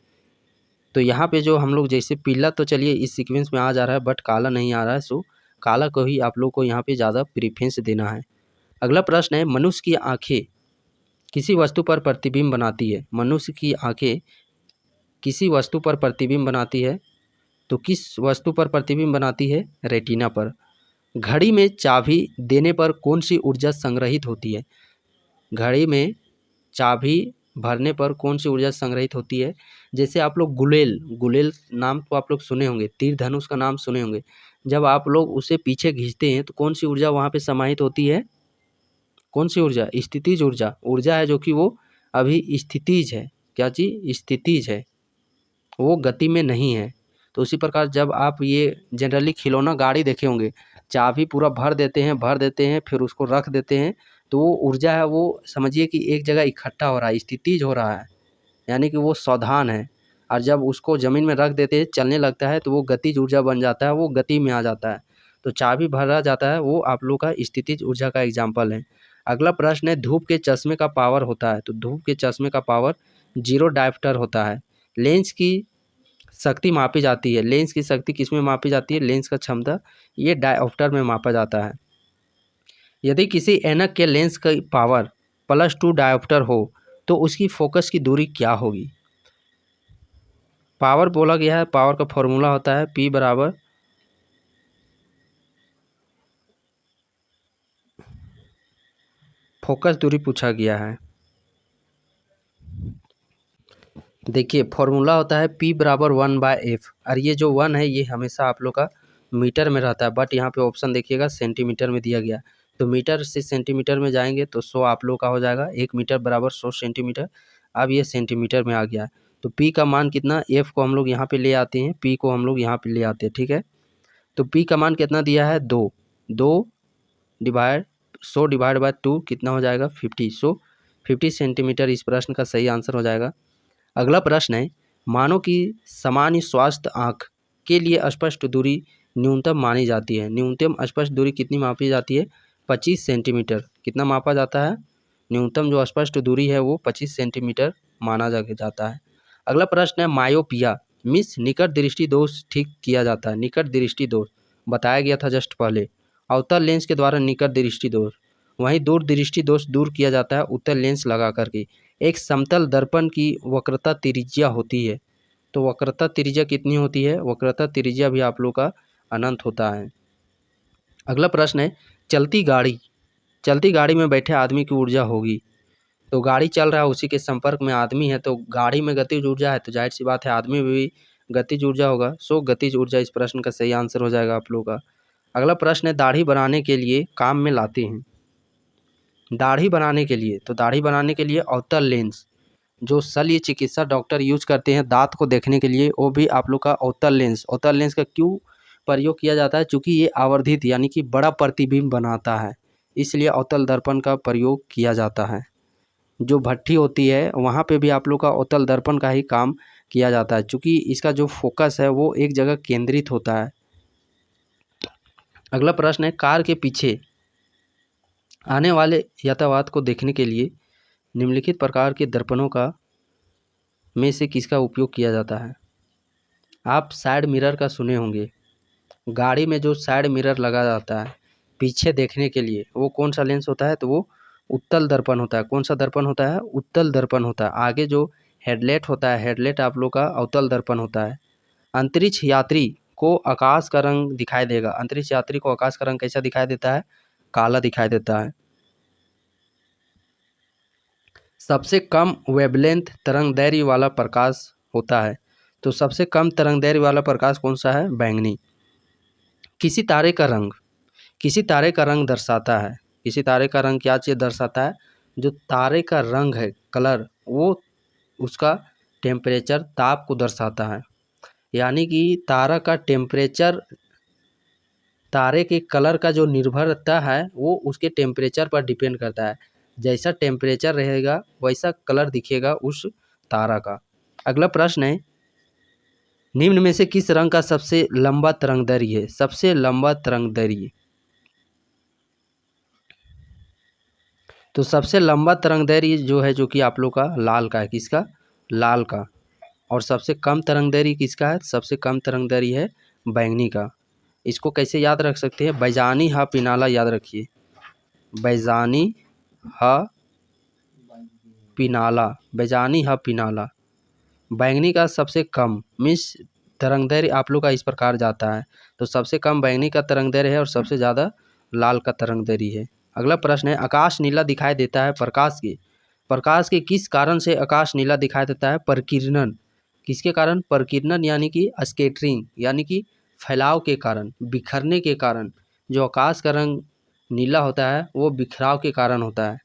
[SPEAKER 1] तो यहाँ पे जो हम लोग जैसे पीला तो चलिए इस सीक्वेंस में आ जा रहा है, बट काला नहीं आ रहा है, सो काला को ही आप लोग को यहाँ पे ज़्यादा प्रीफरेंस देना है। अगला प्रश्न है मनुष्य की आंखें किसी वस्तु पर प्रतिबिंब बनाती है। मनुष्य की आंखें किसी वस्तु पर प्रतिबिंब बनाती है, तो किस वस्तु पर प्रतिबिंब बनाती है, रेटिना पर। घड़ी में चाबी देने पर कौन सी ऊर्जा संग्रहित होती है। घड़ी में चाबी भरने पर कौन सी ऊर्जा संग्रहित होती है। जैसे आप लोग गुलेल नाम तो आप लोग सुने होंगे, तीर धनुष का नाम सुने होंगे। जब आप लोग उसे पीछे खींचते हैं तो कौन सी ऊर्जा वहाँ पे समाहित होती है, कौन सी ऊर्जा, स्थितिज ऊर्जा है, जो कि वो अभी स्थितिज है। क्या चीज़, स्थितिज है, वो गति में नहीं है। तो उसी प्रकार जब आप ये जनरली खिलौना गाड़ी देखे होंगे, चाबी पूरा भर देते हैं फिर उसको रख देते हैं, तो वो ऊर्जा है वो समझिए कि एक जगह इकट्ठा हो रहा है, स्थितिज हो रहा है, यानी कि वो सावधान है। और जब उसको ज़मीन में रख देते हैं, चलने लगता है, तो वो गतिज ऊर्जा बन जाता है, वो गति में आ जाता है। तो चाबी भरा जाता है, वो आप लोग का स्थितिज ऊर्जा का एग्जाम्पल है। अगला प्रश्न है धूप के चश्मे का पावर होता है, तो धूप के चश्मे का पावर 0 डायोप्टर होता है। लेंस की शक्ति मापी जाती है, लेंस की शक्ति किस में मापी जाती है, लेंस का क्षमता ये डायोप्टर में मापा जाता है। यदि किसी ऐनक के लेंस की पावर +2 डायोप्टर हो तो उसकी फोकस की दूरी क्या होगी। पावर बोला गया है, पावर का फॉर्मूला होता है P बराबर फोकस दूरी पूछा गया है। देखिए फॉर्मूला होता है P बराबर 1/f, और ये जो 1 है ये हमेशा आप लोग का मीटर में रहता है, बट यहाँ पे ऑप्शन देखिएगा सेंटीमीटर में दिया गया। तो मीटर से सेंटीमीटर में जाएंगे तो 100 आप लोग का हो जाएगा, 1 मीटर बराबर 100 सेंटीमीटर। अब ये सेंटीमीटर में आ गया, तो P का मान कितना, F को हम लोग यहाँ पे ले आते हैं, P को हम लोग यहाँ पे ले आते हैं, ठीक है। तो P का मान कितना दिया है 2, 100 डिवाइड बाय 2 कितना हो जाएगा 50, सो 50 सेंटीमीटर इस प्रश्न का सही आंसर हो जाएगा। अगला प्रश्न है मानव की सामान्य स्वास्थ्य आँख के लिए स्पष्ट दूरी न्यूनतम मानी जाती है। न्यूनतम स्पष्ट दूरी कितनी मापी जाती है, 25 सेंटीमीटर। कितना मापा जाता है, न्यूनतम जो स्पष्ट दूरी है वो 25 सेंटीमीटर माना जाता है। अगला प्रश्न है मायोपिया मिस निकट दृष्टि दोष ठीक किया जाता है। निकट दृष्टि दोष बताया गया था जस्ट पहले। अवतल लेंस के द्वारा निकट दृष्टि दोष, वहीं दूर दृष्टि दोष दूर किया जाता है उत्तल लेंस लगा करके। एक समतल दर्पण की वक्रता त्रिज्या होती है, तो वक्रता त्रिज्या कितनी होती है? वक्रता त्रिज्या भी आप लोग का अनंत होता है। अगला प्रश्न है, चलती गाड़ी में बैठे आदमी की ऊर्जा होगी, तो गाड़ी चल रहा है उसी के संपर्क में आदमी है, तो गाड़ी में गतिज ऊर्जा है, तो जाहिर सी बात है आदमी में भी गतिज ऊर्जा होगा। सो गतिज ऊर्जा इस प्रश्न का सही आंसर हो जाएगा आप लोगों का। अगला प्रश्न है, दाढ़ी बनाने के लिए काम में लाते हैं। दाढ़ी बनाने के लिए, तो दाढ़ी बनाने के लिए अवतल लेंस, जो शल्य चिकित्सा डॉक्टर यूज करते हैं दांत को देखने के लिए, वो भी आप लोग का अवतल लेंस का क्यों प्रयोग किया जाता है? क्योंकि ये आवर्धित यानी कि बड़ा प्रतिबिंब बनाता है, इसलिए अवतल दर्पण का प्रयोग किया जाता है। जो भट्ठी होती है वहाँ पे भी आप लोग का अवतल दर्पण का ही काम किया जाता है, क्योंकि इसका जो फोकस है वो एक जगह केंद्रित होता है। अगला प्रश्न है, कार के पीछे आने वाले यातायात को देखने के लिए निम्नलिखित प्रकार के दर्पणों का में से किसका उपयोग किया जाता है? आप साइड मिरर का सुने होंगे। गाड़ी में जो साइड मिरर लगा जाता है पीछे देखने के लिए, वो कौन सा लेंस होता है? तो वो उत्तल दर्पण होता है। कौन सा दर्पण होता है? उत्तल दर्पण होता है। आगे जो हेडलाइट होता है, हेडलाइट आप लोग का अवतल दर्पण होता है। अंतरिक्ष यात्री को आकाश का रंग दिखाई देगा। अंतरिक्ष यात्री को आकाश का रंग कैसा दिखाई देता है? काला दिखाई देता है। सबसे कम वेवलेंथ तरंगदैर्घ्य वाला प्रकाश होता है, तो सबसे कम तरंगदैर्घ्य वाला प्रकाश कौन सा है? बैंगनी। किसी तारे का रंग दर्शाता है। किसी तारे का रंग क्या चीज़ दर्शाता है? जो तारे का रंग है, कलर, वो उसका टेम्परेचर, ताप को दर्शाता है। यानी कि तारा का टेम्परेचर, तारे के कलर का जो निर्भरता है वो उसके टेम्परेचर पर डिपेंड करता है। जैसा टेम्परेचर रहेगा वैसा कलर दिखेगा उस तारा का। अगला प्रश्न है, निम्न में से किस रंग का सबसे लंबा तरंगदैर्घ्य है? सबसे लंबा तरंगदैर्घ्य, तो सबसे लंबा तरंगदैर्घ्य जो है, जो कि आप लोग का लाल का है। किसका? लाल का। और सबसे कम तरंगदैर्घ्य किसका है? सबसे कम तरंगदैर्घ्य है बैंगनी का। इसको कैसे याद रख सकते हैं? बैजानी हा पिनाला याद रखिए। बैजानी हा पिनाला, बैजानी हा पिनाला। बैंगनी का सबसे कम मीन्स तरंगदैर्घ्य आप लोग का इस प्रकार जाता है, तो सबसे कम बैंगनी का तरंगदैर्घ्य है और सबसे ज़्यादा लाल का तरंगदैर्घ्य है। अगला प्रश्न है, आकाश नीला दिखाई देता है प्रकाश के किस कारण से आकाश नीला दिखाई देता है? प्रकीर्णन। किसके कारण? प्रकीर्णन यानी कि स्कैटरिंग, यानी कि फैलाव के कारण, बिखरने के कारण जो आकाश का रंग नीला होता है वो बिखराव के कारण होता है।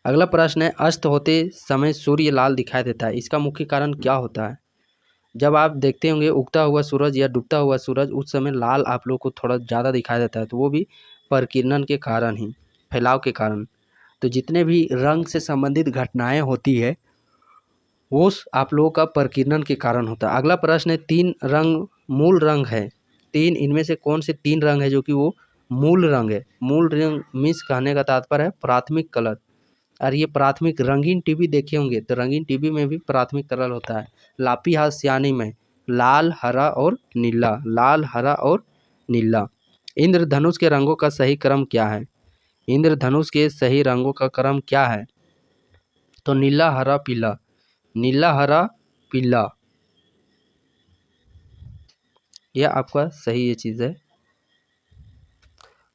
[SPEAKER 1] अगला प्रश्न है, अस्त होते समय सूर्य लाल दिखाई देता है, इसका मुख्य कारण क्या होता है? जब आप देखते होंगे उगता हुआ सूरज या डूबता हुआ सूरज, उस समय लाल आप लोग को थोड़ा ज़्यादा दिखाई देता है, तो वो भी प्रकीर्णन के कारण ही, फैलाव के कारण। तो जितने भी रंग से संबंधित घटनाएं होती है वो आप लोगों का प्रकीर्णन के कारण होता है। अगला प्रश्न है, तीन रंग मूल रंग है, तीन, इनमें से कौन से तीन रंग है जो कि वो मूल रंग है? मूल रंग मीन्स कहने का तात्पर्य है प्राथमिक कलर। और ये प्राथमिक, रंगीन टीवी देखे होंगे तो रंगीन टीवी में भी प्राथमिक कलर होता है। लापीहाज सियानी में लाल, हरा और नीला, लाल, हरा और नीला। इंद्रधनुष के रंगों का सही क्रम क्या है? इंद्रधनुष के सही रंगों का क्रम क्या है? तो नीला, हरा, पीला, नीला, हरा, पीला, यह आपका सही ये चीज़ है।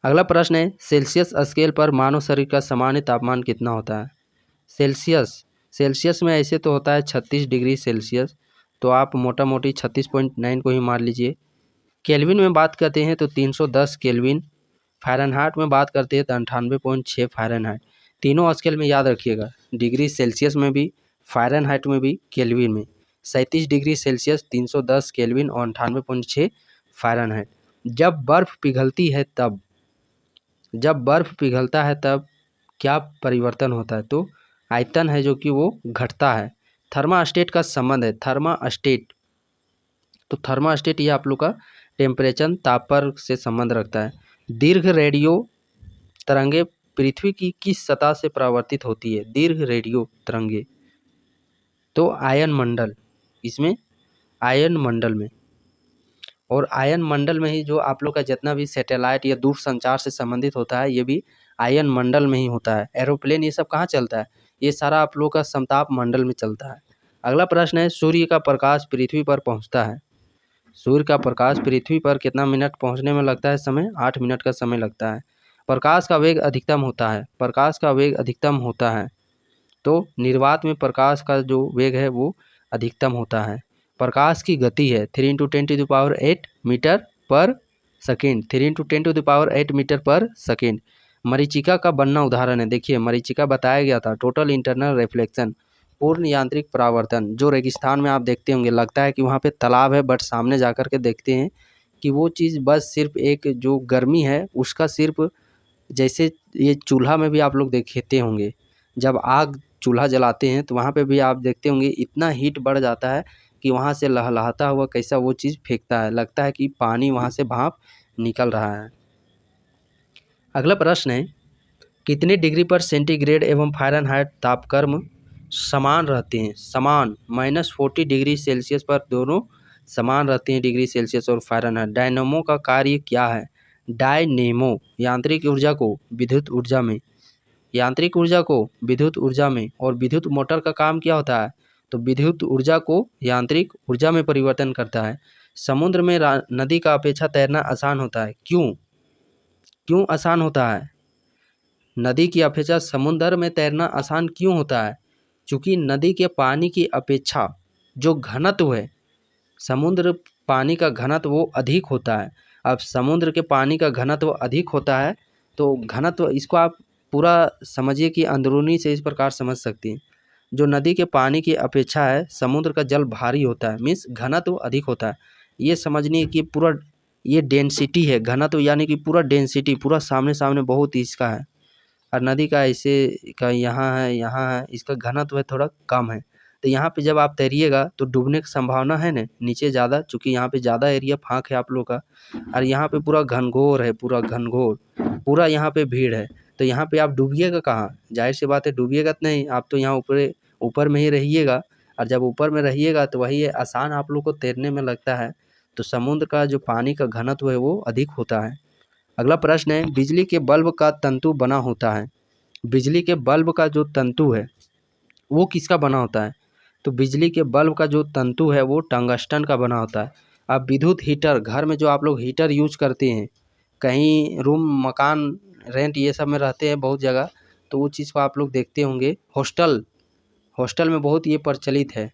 [SPEAKER 1] अगला प्रश्न है, सेल्सियस स्केल पर मानव शरीर का सामान्य तापमान कितना होता है? सेल्सियस में ऐसे तो होता है 36 डिग्री सेल्सियस, तो आप मोटा मोटी 36.9 को ही मान लीजिए। केल्विन में बात करते हैं तो 310 केल्विन। फ़ारेनहाइट में बात करते हैं तो 98.6 फ़ारेनहाइट। तीनों स्केल में याद रखिएगा, डिग्री सेल्सियस में भी, फ़ारेनहाइट में भी, केल्विन में। 37 डिग्री सेल्सियस, 310 केल्विन और 98.6 फ़ारेनहाइट। जब बर्फ़ पिघलता है तब क्या परिवर्तन होता है? तो आयतन है जो कि वो घटता है। थर्मास्टेट का संबंध है, तो थर्मास्टेट ये आप लोग का टेम्परेचर, तापर से संबंध रखता है। दीर्घ रेडियो तरंगे पृथ्वी की किस सतह से परावर्तित होती है? दीर्घ रेडियो तरंगे, तो आयन मंडल, इसमें आयन मंडल में। और आयन मंडल में ही जो आप लोग का जितना भी सैटेलाइट या दूर संचार से संबंधित होता है ये भी आयन मंडल में ही होता है। एरोप्लेन ये सब कहाँ चलता है, ये सारा आप लोग का समताप मंडल में चलता है। अगला प्रश्न है, सूर्य का प्रकाश पृथ्वी पर पहुँचता है, सूर्य का प्रकाश पृथ्वी पर कितना मिनट पहुँचने में लगता है समय, 8 मिनट का समय लगता है। प्रकाश का वेग अधिकतम होता है, प्रकाश का वेग अधिकतम होता है, तो निर्वात में प्रकाश का जो वेग है वो अधिकतम होता है। प्रकाश की गति है 3 × 10⁸ मीटर पर सेकेंड, 3 × 10⁸ मीटर पर सेकेंड। मरीचिका का बनना उदाहरण है, देखिए मरीचिका बताया गया था, टोटल इंटरनल रिफ्लेक्शन, पूर्ण यांत्रिक परावर्तन। जो रेगिस्तान में आप देखते होंगे, लगता है कि वहाँ पे तालाब है, बट सामने जाकर के देखते हैं कि वो चीज़ बस सिर्फ एक जो गर्मी है उसका सिर्फ, जैसे ये चूल्हा में भी आप लोग देखते होंगे, जब आग चूल्हा जलाते हैं तो वहाँ पे भी आप देखते होंगे इतना हीट बढ़ जाता है कि वहाँ से लहलहाता हुआ कैसा वो चीज़ फेंकता है, लगता है कि पानी वहाँ से भाप निकल रहा है। अगला प्रश्न है, कितने डिग्री पर सेंटीग्रेड एवं फ़ारेनहाइट तापक्रम समान रहते हैं, समान, -40 डिग्री सेल्सियस पर दोनों समान रहते हैं, डिग्री सेल्सियस और फ़ारेनहाइट। डायनेमो का कार्य क्या है, डायनेमो यांत्रिक ऊर्जा को विद्युत ऊर्जा में, यांत्रिक ऊर्जा को विद्युत ऊर्जा में, और विद्युत मोटर का काम क्या होता है, तो विद्युत ऊर्जा को यांत्रिक ऊर्जा में परिवर्तन करता है। समुद्र में नदी का अपेक्षा तैरना आसान होता है, क्यों, क्यों आसान होता है, नदी की अपेक्षा समुद्र में तैरना आसान क्यों होता है, क्योंकि नदी के पानी की अपेक्षा जो घनत्व है, समुद्र पानी का घनत्व वो अधिक होता है। अब समुद्र के पानी का घनत्व अधिक होता है तो घनत्व, इसको आप पूरा समझिए कि अंदरूनी से इस प्रकार समझ सकते हैं, जो नदी के पानी की अपेक्षा है समुद्र का जल भारी होता है, मीन्स घनत्व अधिक होता है। ये समझनी कि पूरा ये डेंसिटी है, घनत्व यानी कि पूरा डेंसिटी पूरा सामने सामने बहुत इसका है, और नदी का ऐसे का यहाँ है, यहाँ है, इसका घनत्व है थोड़ा कम है। तो यहाँ पे जब आप तैरिएगा तो डूबने की संभावना है ना नीचे ज़्यादा, चूँकि यहाँ पे ज़्यादा एरिया फाँक है आप लोग का, और यहाँ पे पूरा घनघोर है, पूरा घनघोर, पूरा यहाँ पे भीड़ है, तो यहाँ पे आप डूबिएगा कहाँ, जाहिर सी बात है डूबिएगा तो नहीं, आप तो यहाँ ऊपर में ही रहिएगा, और जब ऊपर में रहिएगा तो वही आसान आप लोग को तैरने में लगता है। तो समुद्र का जो पानी का घनत्व है वो अधिक होता है। अगला प्रश्न है, बिजली के बल्ब का तंतु बना होता है, बिजली के बल्ब का जो तंतु है वो किसका बना होता है, तो बिजली के बल्ब का जो तंतु है वो टंगस्टन का बना होता है। अब विद्युत हीटर, घर में जो आप लोग हीटर यूज करते हैं, कहीं रूम मकान रेंट ये सब में रहते हैं बहुत जगह, तो वो चीज़ को आप लोग देखते होंगे। हॉस्टल में बहुत ये प्रचलित है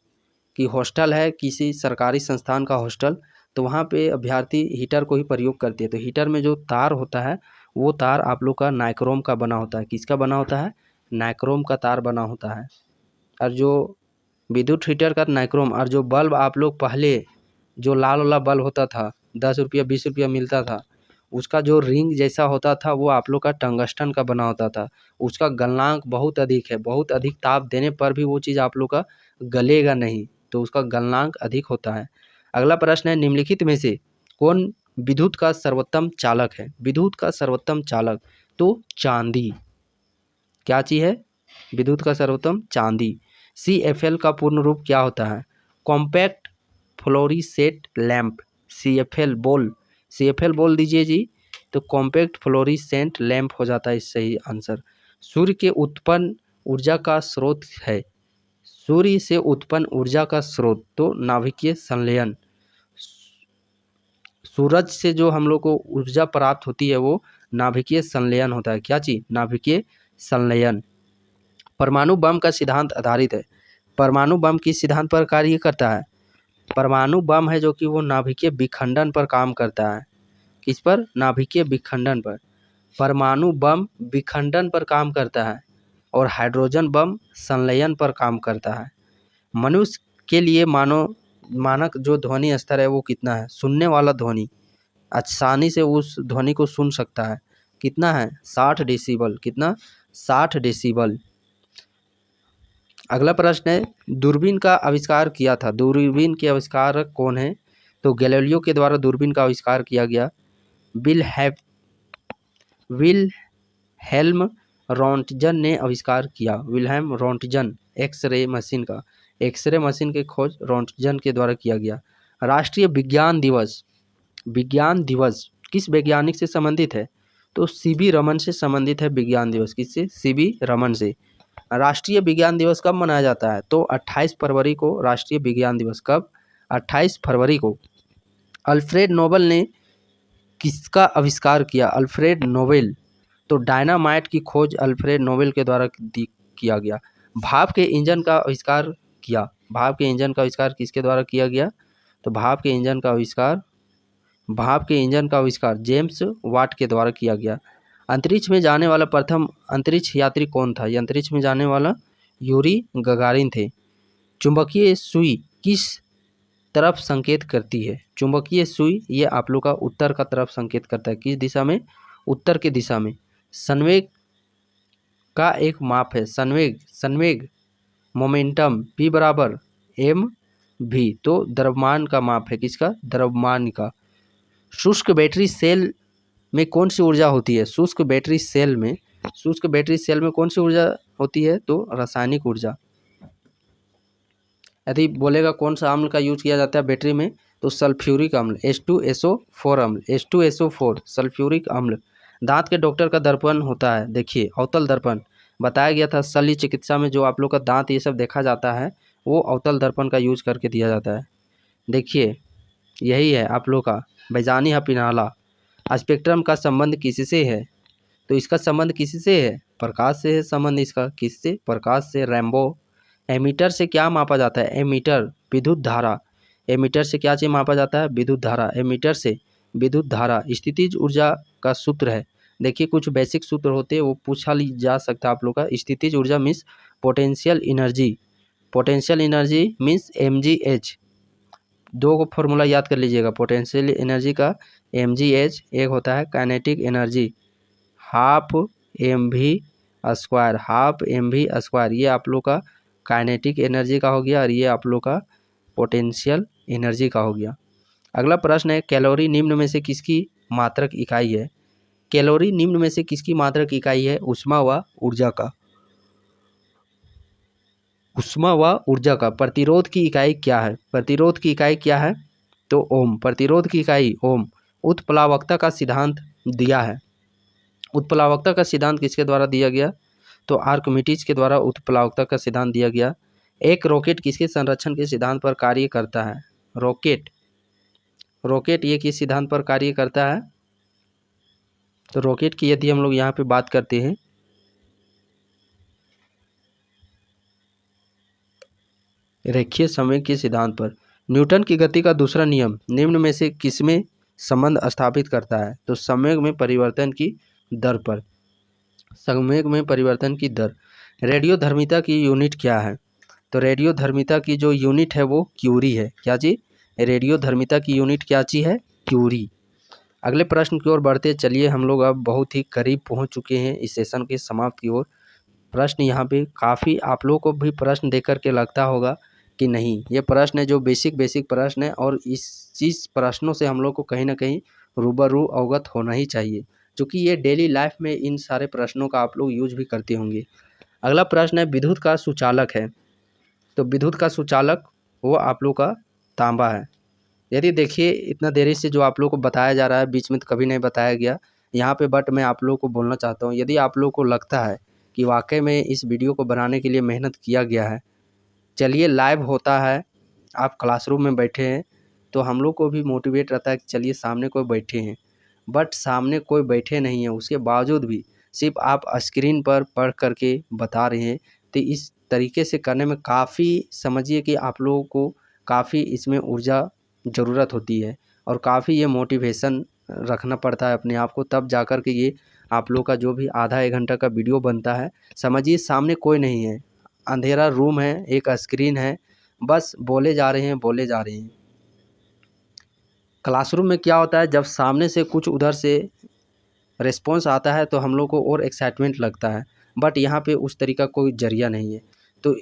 [SPEAKER 1] कि हॉस्टल है किसी सरकारी संस्थान का हॉस्टल, तो वहाँ पे अभ्यर्थी हीटर को ही प्रयोग करते हैं। तो हीटर में जो तार होता है वो तार आप लोग का नाइक्रोम का बना होता है, किसका बना होता है, नाइक्रोम का तार बना होता है। और जो विद्युत हीटर का नाइक्रोम, और जो बल्ब आप लोग पहले जो लाल वाला बल्ब होता था 10 रुपया 20 रुपया मिलता था, उसका जो रिंग जैसा होता था वो आप लोग का टंगस्टन का बना होता था। उसका गलनांक बहुत अधिक है, बहुत अधिक ताप देने पर भी वो चीज़ आप लोग का गलेगा नहीं, तो उसका गलनांक अधिक होता है। अगला प्रश्न है, निम्नलिखित में से कौन विद्युत का सर्वोत्तम चालक है, विद्युत का सर्वोत्तम चालक, तो चांदी, क्या चीज़ है, विद्युत का सर्वोत्तम चांदी। CFL का पूर्ण रूप क्या होता है, कॉम्पैक्ट फ्लोरिसेंट लैंप, CFL बोल दीजिए जी, तो कॉम्पैक्ट फ्लोरिसेंट लैंप हो जाता है इस सही आंसर। सूर्य के उत्पन्न ऊर्जा का स्रोत है, सूर्य से उत्पन्न ऊर्जा का स्रोत, तो नाभिकीय संलयन, सूरज से जो हम लोग को ऊर्जा प्राप्त होती है वो नाभिकीय संलयन होता है, क्या चीज़, नाभिकीय संलयन। परमाणु बम का सिद्धांत आधारित है, परमाणु बम किस सिद्धांत पर कार्य करता है, परमाणु बम है जो कि वो नाभिकीय विखंडन पर काम करता है, किस पर, नाभिकीय विखंडन पर, परमाणु बम विखंडन पर काम करता है, और हाइड्रोजन बम संलयन पर काम करता है। मनुष्य के लिए मानक जो ध्वनि स्तर है वो कितना है, सुनने वाला ध्वनि आसानी से उस ध्वनि को सुन सकता है, कितना है, 60 डेसिबल, कितना, 60 डेसिबल। अगला प्रश्न है, दूरबीन का आविष्कार किया था, दूरबीन के आविष्कारक कौन है, तो गैलीलियो के द्वारा दूरबीन का आविष्कार किया गया। विल्हेल्म रोंटगन ने आविष्कार किया, विल्हेल्म रोंटगन, एक्सरे मशीन का, एक्सरे मशीन की खोज रोंटगन के द्वारा किया गया। राष्ट्रीय विज्ञान दिवस विज्ञान दिवस किस वैज्ञानिक से संबंधित है? तो सीवी रमन से संबंधित है विज्ञान दिवस। किससे? सीवी रमन से। राष्ट्रीय विज्ञान दिवस कब मनाया जाता है? तो 28 फरवरी को राष्ट्रीय विज्ञान दिवस। कब? 28 फरवरी को। अल्फ्रेड नोबेल ने किसका आविष्कार किया? Alfred Nobel. तो डायनामाइट की खोज अल्फ्रेड नोबेल के द्वारा किया गया। भाप के इंजन का आविष्कार किया। भाप के इंजन का आविष्कार किसके द्वारा किया गया? तो भाप के इंजन का आविष्कार जेम्स वाट के द्वारा किया गया। अंतरिक्ष में जाने वाला प्रथम अंतरिक्ष यात्री कौन था? ये अंतरिक्ष में जाने वाला यूरी गगारिन थे। चुंबकीय सुई किस तरफ संकेत करती है? चुंबकीय सुई ये आप लोग का उत्तर का तरफ संकेत करता है। किस दिशा में? उत्तर की दिशा में। संवेग का एक माप है। संवेग मोमेंटम P बराबर mv। तो द्रव्यमान का माप है। किसका? द्रव्यमान का। शुष्क बैटरी सेल में कौन सी ऊर्जा होती है? शुष्क बैटरी सेल में कौन सी ऊर्जा होती है? तो रासायनिक ऊर्जा। यदि बोलेगा कौन सा अम्ल का यूज किया जाता है बैटरी में? तो सल्फ्यूरिक अम्ल H2SO4 अम्ल। H2SO4 सल्फ्यूरिक अम्ल। दांत के डॉक्टर का दर्पण होता है, देखिए अवतल दर्पण। बताया गया था शल्य चिकित्सा में जो आप लोग का दांत ये सब देखा जाता है वो अवतल दर्पण का यूज करके दिया जाता है। देखिए यही है आप लोग का बैजानी पिनाला। स्पेक्ट्रम का संबंध किससे है? तो इसका संबंध किससे है? प्रकाश से है संबंध इसका। किससे? प्रकाश से। रैम्बो। एमीटर से क्या मापा जाता है? एमीटर विद्युत धारा। एमीटर से क्या चीज मापा जाता है? विद्युत धारा। एमीटर से विद्युत धारा। स्थितिज ऊर्जा का सूत्र है। देखिए कुछ बेसिक सूत्र होते हैं वो पूछा जा सकता है आप लोग का। स्थितिज ऊर्जा means potential energy. Potential energy means mgh। दो को फॉर्मूला याद कर लीजिएगा पोटेंशियल एनर्जी का। mgh। एक होता है काइनेटिक एनर्जी हाफ mv²। ये आप लोग का काइनेटिक एनर्जी का हो गया और ये आप लोग का पोटेंशियल एनर्जी का हो गया। अगला प्रश्न है कैलोरी निम्न में से किसकी मात्रक इकाई है? कैलोरी निम्न में से किसकी मात्रक इकाई है? ऊष्मा व ऊर्जा का। ऊष्मा व ऊर्जा का। प्रतिरोध की इकाई क्या है? प्रतिरोध की इकाई क्या है? तो ओम। प्रतिरोध की इकाई ओम। उत्प्लावकता का सिद्धांत दिया है। उत्प्लावकता का सिद्धांत किसके द्वारा दिया गया? तो आर्किमिडीज के द्वारा उत्प्लावकता का सिद्धांत दिया गया। एक रॉकेट किसके संरक्षण के सिद्धांत पर कार्य करता है? रॉकेट ये किस सिद्धांत पर कार्य करता है? तो रॉकेट की यदि हम लोग यहाँ पे बात करते हैं रेखीय संवेग के सिद्धांत पर। न्यूटन की गति का दूसरा नियम निम्न में से किसमें संबंध स्थापित करता है? तो संवेग में परिवर्तन की दर पर। संवेग में परिवर्तन की दर। रेडियोधर्मिता की यूनिट क्या है? तो रेडियोधर्मिता की जो यूनिट है वो क्यूरी है। क्या जी? रेडियोधर्मिता की यूनिट क्या चीज है? क्यूरी। अगले प्रश्न की ओर बढ़ते चलिए। हम लोग अब बहुत ही करीब पहुंच चुके हैं इस सेशन के समाप्त की ओर। प्रश्न यहाँ पे काफ़ी आप लोगों को भी प्रश्न देख करके लगता होगा कि नहीं ये प्रश्न है जो बेसिक प्रश्न है और इस प्रश्नों से हम लोग को कहीं ना कहीं रूबरू अवगत होना ही चाहिए क्योंकि ये डेली लाइफ में इन सारे प्रश्नों का आप लोग यूज भी करते होंगे। अगला प्रश्न है विद्युत का सुचालक है। तो विद्युत का सुचालक वो आप लोग का तांबा है। यदि देखिए इतना देरी से जो आप लोग को बताया जा रहा है बीच में तो कभी नहीं बताया गया यहाँ पे, बट मैं आप लोग को बोलना चाहता हूँ यदि आप लोग को लगता है कि वाकई में इस वीडियो को बनाने के लिए मेहनत किया गया है, चलिए लाइव होता है, आप क्लासरूम में बैठे हैं तो हम लोग को भी मोटिवेट रहता है कि चलिए सामने कोई बैठे हैं, बट सामने कोई बैठे नहीं है उसके बावजूद भी सिर्फ आप स्क्रीन पर पढ़ करके बता रहे हैं। तो इस तरीके से करने में काफ़ी समझिए कि आप लोगों को काफ़ी इसमें ऊर्जा ज़रूरत होती है और काफ़ी ये मोटिवेशन रखना पड़ता है अपने आप को, तब जा कर के ये आप लोग का जो भी आधा एक घंटा का वीडियो बनता है। समझिए सामने कोई नहीं है, अंधेरा रूम है, एक स्क्रीन है, बस बोले जा रहे हैं। क्लासरूम में क्या होता है जब सामने से कुछ उधर से रिस्पॉन्स आता है तो हम लोग को और एक्साइटमेंट लगता है, बट यहाँ पे उस तरीका कोई जरिया नहीं है। तो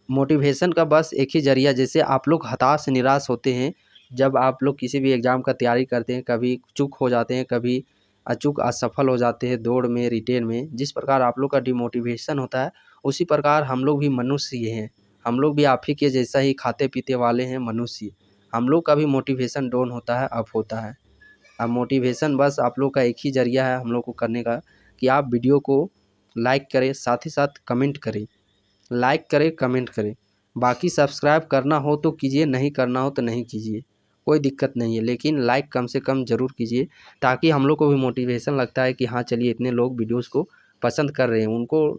[SPEAKER 1] मोटिवेशन का बस एक ही जरिया, जैसे आप लोग हताश निराश होते हैं जब आप लोग किसी भी एग्ज़ाम का तैयारी करते हैं, कभी चूक हो जाते हैं, कभी अचूक असफल हो जाते हैं दौड़ में रिटेन में, जिस प्रकार आप लोग का डिमोटिवेशन होता है उसी प्रकार हम लोग भी मनुष्य ही हैं, हम लोग भी आप ही के जैसा ही खाते पीते वाले हैं मनुष्य। हम लोग का भी मोटिवेशन डाउन होता है, अप होता है। अब मोटिवेशन बस आप लोग का एक ही ज़रिया है हम लोग को करने का कि आप वीडियो को लाइक करें, साथ ही साथ कमेंट करें। लाइक करें, कमेंट करें। बाकी सब्सक्राइब करना हो तो कीजिए, नहीं करना हो तो नहीं कीजिए, कोई दिक्कत नहीं है, लेकिन लाइक कम से कम ज़रूर कीजिए ताकि हम लोग को भी मोटिवेशन लगता है कि हाँ चलिए इतने लोग वीडियोस को पसंद कर रहे हैं। उनको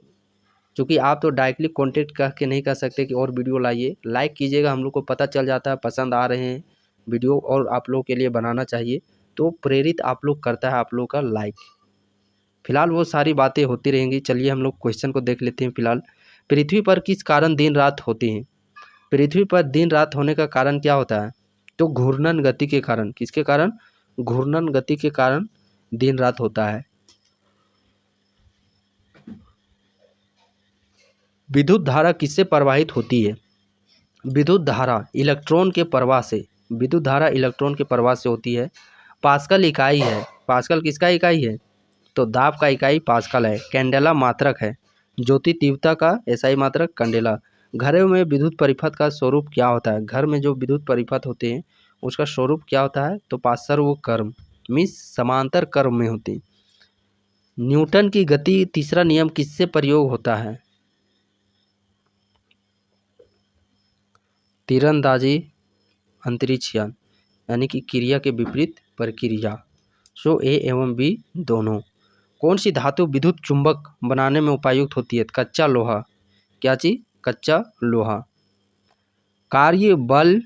[SPEAKER 1] क्योंकि आप तो डायरेक्टली कॉन्टेक्ट करके नहीं कर सकते कि और वीडियो लाइए, लाइक कीजिएगा, हम लोग को पता चल जाता है पसंद आ रहे हैं वीडियो और आप लोग के लिए बनाना चाहिए, तो प्रेरित आप लोग करता है आप लोग का लाइक। फिलहाल वो सारी बातें होती रहेंगी। चलिए हम लोग क्वेश्चन को देख लेते हैं। फिलहाल पृथ्वी पर किस कारण दिन रात होती है? पृथ्वी पर दिन रात होने का कारण क्या होता है? तो घूर्णन गति के कारण। किसके कारण? घूर्णन गति के कारण दिन रात होता है। विद्युत धारा किससे प्रवाहित होती है? विद्युत धारा इलेक्ट्रॉन के प्रवाह से। विद्युत धारा इलेक्ट्रॉन के प्रवाह से होती है। पास्कल इकाई है। पास्कल किसका इकाई है? तो दाब का इकाई पास्कल है। कैंडेला मात्रक है। ज्योति तीव्रता का एसआई मात्रक कैंडेला। घरों में विद्युत परिपथ का स्वरूप क्या होता है? घर में जो विद्युत परिपथ होते हैं उसका स्वरूप क्या होता है? तो पार्श्वक्रम मीन्स समांतर क्रम में होती है। न्यूटन की गति तीसरा नियम किससे प्रयोग होता है? तीरंदाजी, अंतरिक्ष यान, यानी कि क्रिया के विपरीत प्रक्रिया। सो ए एवं बी दोनों। कौन सी धातु विद्युत चुंबक बनाने में उपयुक्त होती है? कच्चा लोहा। क्या चीज? कच्चा लोहा। कार्य बल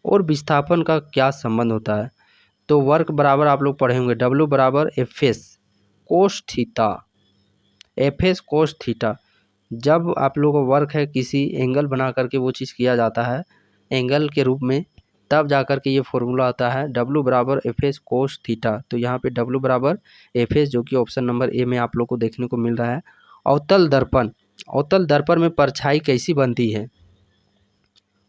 [SPEAKER 1] और विस्थापन का क्या संबंध होता है? तो वर्क बराबर आप लोग पढ़े होंगे W बराबर F S cos theta. F S cos theta. जब आप लोग को वर्क है किसी एंगल बना करके वो चीज़ किया जाता है एंगल के रूप में, तब जा कर के ये फॉर्मूला आता है W बराबर एफ एस कोस थीटा। तो यहाँ पे W बराबर एफ एस जो कि ऑप्शन नंबर ए में आप लोग को देखने को मिल रहा है। अवतल दर्पण। अवतल दर्पण में परछाई कैसी बनती है?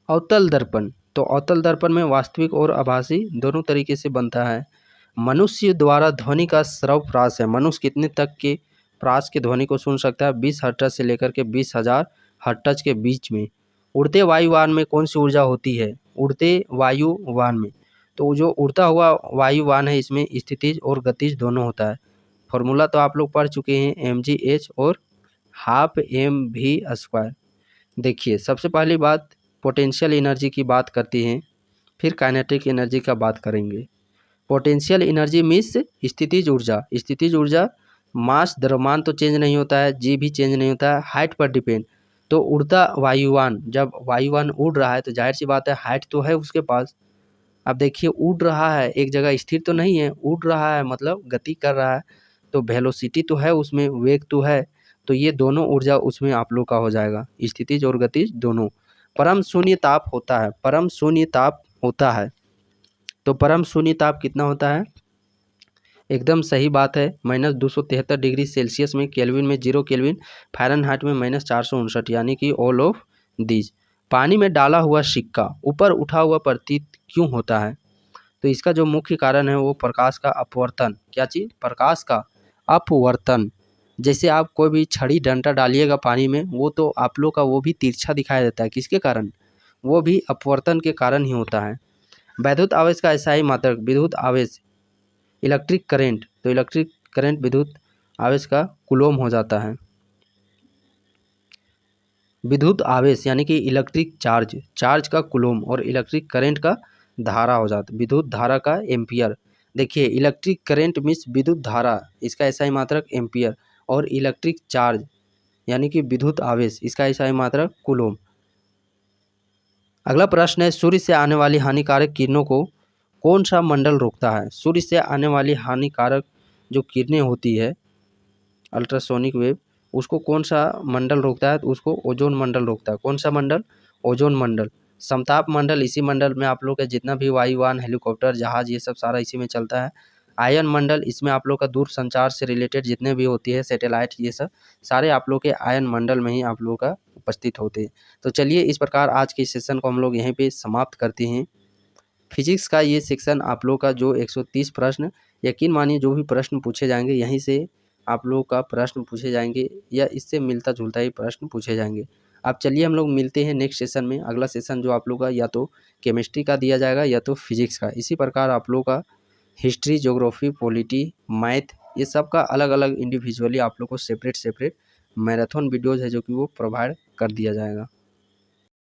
[SPEAKER 1] अवतल दर्पण। तो अवतल दर्पण में वास्तविक और आभासी दोनों तरीके से बनता है। मनुष्य द्वारा ध्वनि का श्रव्य प्रास है। मनुष्य कितने तक के प्रास के ध्वनि को सुन सकता है? 20 हर्ट्ज से लेकर के 20,000 हर्ट्ज के बीच में। उड़ते वायुयान में कौन सी ऊर्जा होती है? उड़ते वायुयान में, तो जो उड़ता हुआ वायुयान है इसमें स्थितिज और गतिज दोनों होता है। फॉर्मूला तो आप लोग पढ़ चुके हैं mgh और हाफ mv²। देखिए सबसे पहली बात पोटेंशियल एनर्जी की बात करती हैं, फिर काइनेटिक एनर्जी का बात करेंगे। पोटेंशियल एनर्जी मीन्स स्थितिज ऊर्जा। स्थितिज ऊर्जा मास द्रव्यमान तो चेंज नहीं होता है, जी भी चेंज नहीं होता है, हाइट पर डिपेंड। तो उड़ता वायुयान, जब वायुयान उड़ रहा है तो जाहिर सी बात है हाइट तो है उसके पास। अब देखिए उड़ रहा है, एक जगह स्थिर तो नहीं है, उड़ रहा है मतलब गति कर रहा है, तो वेलोसिटी तो है उसमें, वेग तो है, तो ये दोनों ऊर्जा उसमें आप लोग का हो जाएगा, स्थितिज और गतिज दोनों। परम शून्य ताप होता है। परम शून्य ताप होता है। तो परम शून्य ताप कितना होता है? एकदम सही बात है, -273 डिग्री सेल्सियस में, केल्विन में 0 केल्विन, फ़ारेनहाइट में -459, यानी कि ऑल ऑफ दीज। पानी में डाला हुआ सिक्का ऊपर उठा हुआ प्रतीत क्यों होता है? तो इसका जो मुख्य कारण है वो प्रकाश का अपवर्तन। क्या चीज़? प्रकाश का अपवर्तन। जैसे आप कोई भी छड़ी डंडा डालिएगा पानी में, वो तो आप लोग का वो भी तिरछा दिखाई देता है। किसके कारण? वो भी अपवर्तन के कारण ही होता है। वैद्युत आवेश का एसआई मात्रक। विद्युत आवेश इलेक्ट्रिक करंट, तो इलेक्ट्रिक करंट विद्युत आवेश का कूलम हो जाता है। विद्युत आवेश यानी कि इलेक्ट्रिक चार्ज, चार्ज का कूलम, और इलेक्ट्रिक करंट का धारा हो जाता है। विद्युत धारा का एम्पियर। देखिए इलेक्ट्रिक करंट मीन्स विद्युत धारा, इसका एसआई मात्रक एम्पियर, और इलेक्ट्रिक चार्ज यानी कि विद्युत आवेश, इसका एसआई मात्रक कूलम। अगला प्रश्न है, सूर्य से आने वाली हानिकारक किरणों को कौन सा मंडल रोकता है? सूर्य से आने वाली हानिकारक जो किरणें होती है अल्ट्रासोनिक वेव, उसको कौन सा मंडल रोकता है? तो उसको ओजोन मंडल रोकता है। कौन सा मंडल? ओजोन मंडल। समताप मंडल, इसी मंडल में आप लोग का जितना भी वायुयान, हेलीकॉप्टर, जहाज, ये सब सारा इसी में चलता है। आयन मंडल, इसमें आप लोग का दूर संचार से रिलेटेड जितने भी होती है सैटेलाइट, ये सब सारे आप लोग के आयन मंडल में ही आप लोग का उपस्थित होते हैं। तो चलिए इस प्रकार आज के सेशन को हम लोग यहीं पे समाप्त करते हैं। फिजिक्स का ये सेक्शन आप लोग का जो 130 प्रश्न, यकीन मानिए जो भी प्रश्न पूछे जाएंगे यहीं से आप लोग का प्रश्न पूछे जाएंगे या इससे मिलता जुलता ही प्रश्न पूछे जाएंगे। अब चलिए हम लोग मिलते हैं नेक्स्ट सेशन में। अगला सेशन जो आप लोग का या तो केमिस्ट्री का दिया जाएगा या तो फिजिक्स का। इसी प्रकार आप लोग का हिस्ट्री, ज्योग्राफी, पॉलिटी, मैथ, ये सब का अलग अलग इंडिविजुअली आप लोग को सेपरेट मैराथन वीडियोज़ है जो कि वो प्रोवाइड कर दिया जाएगा।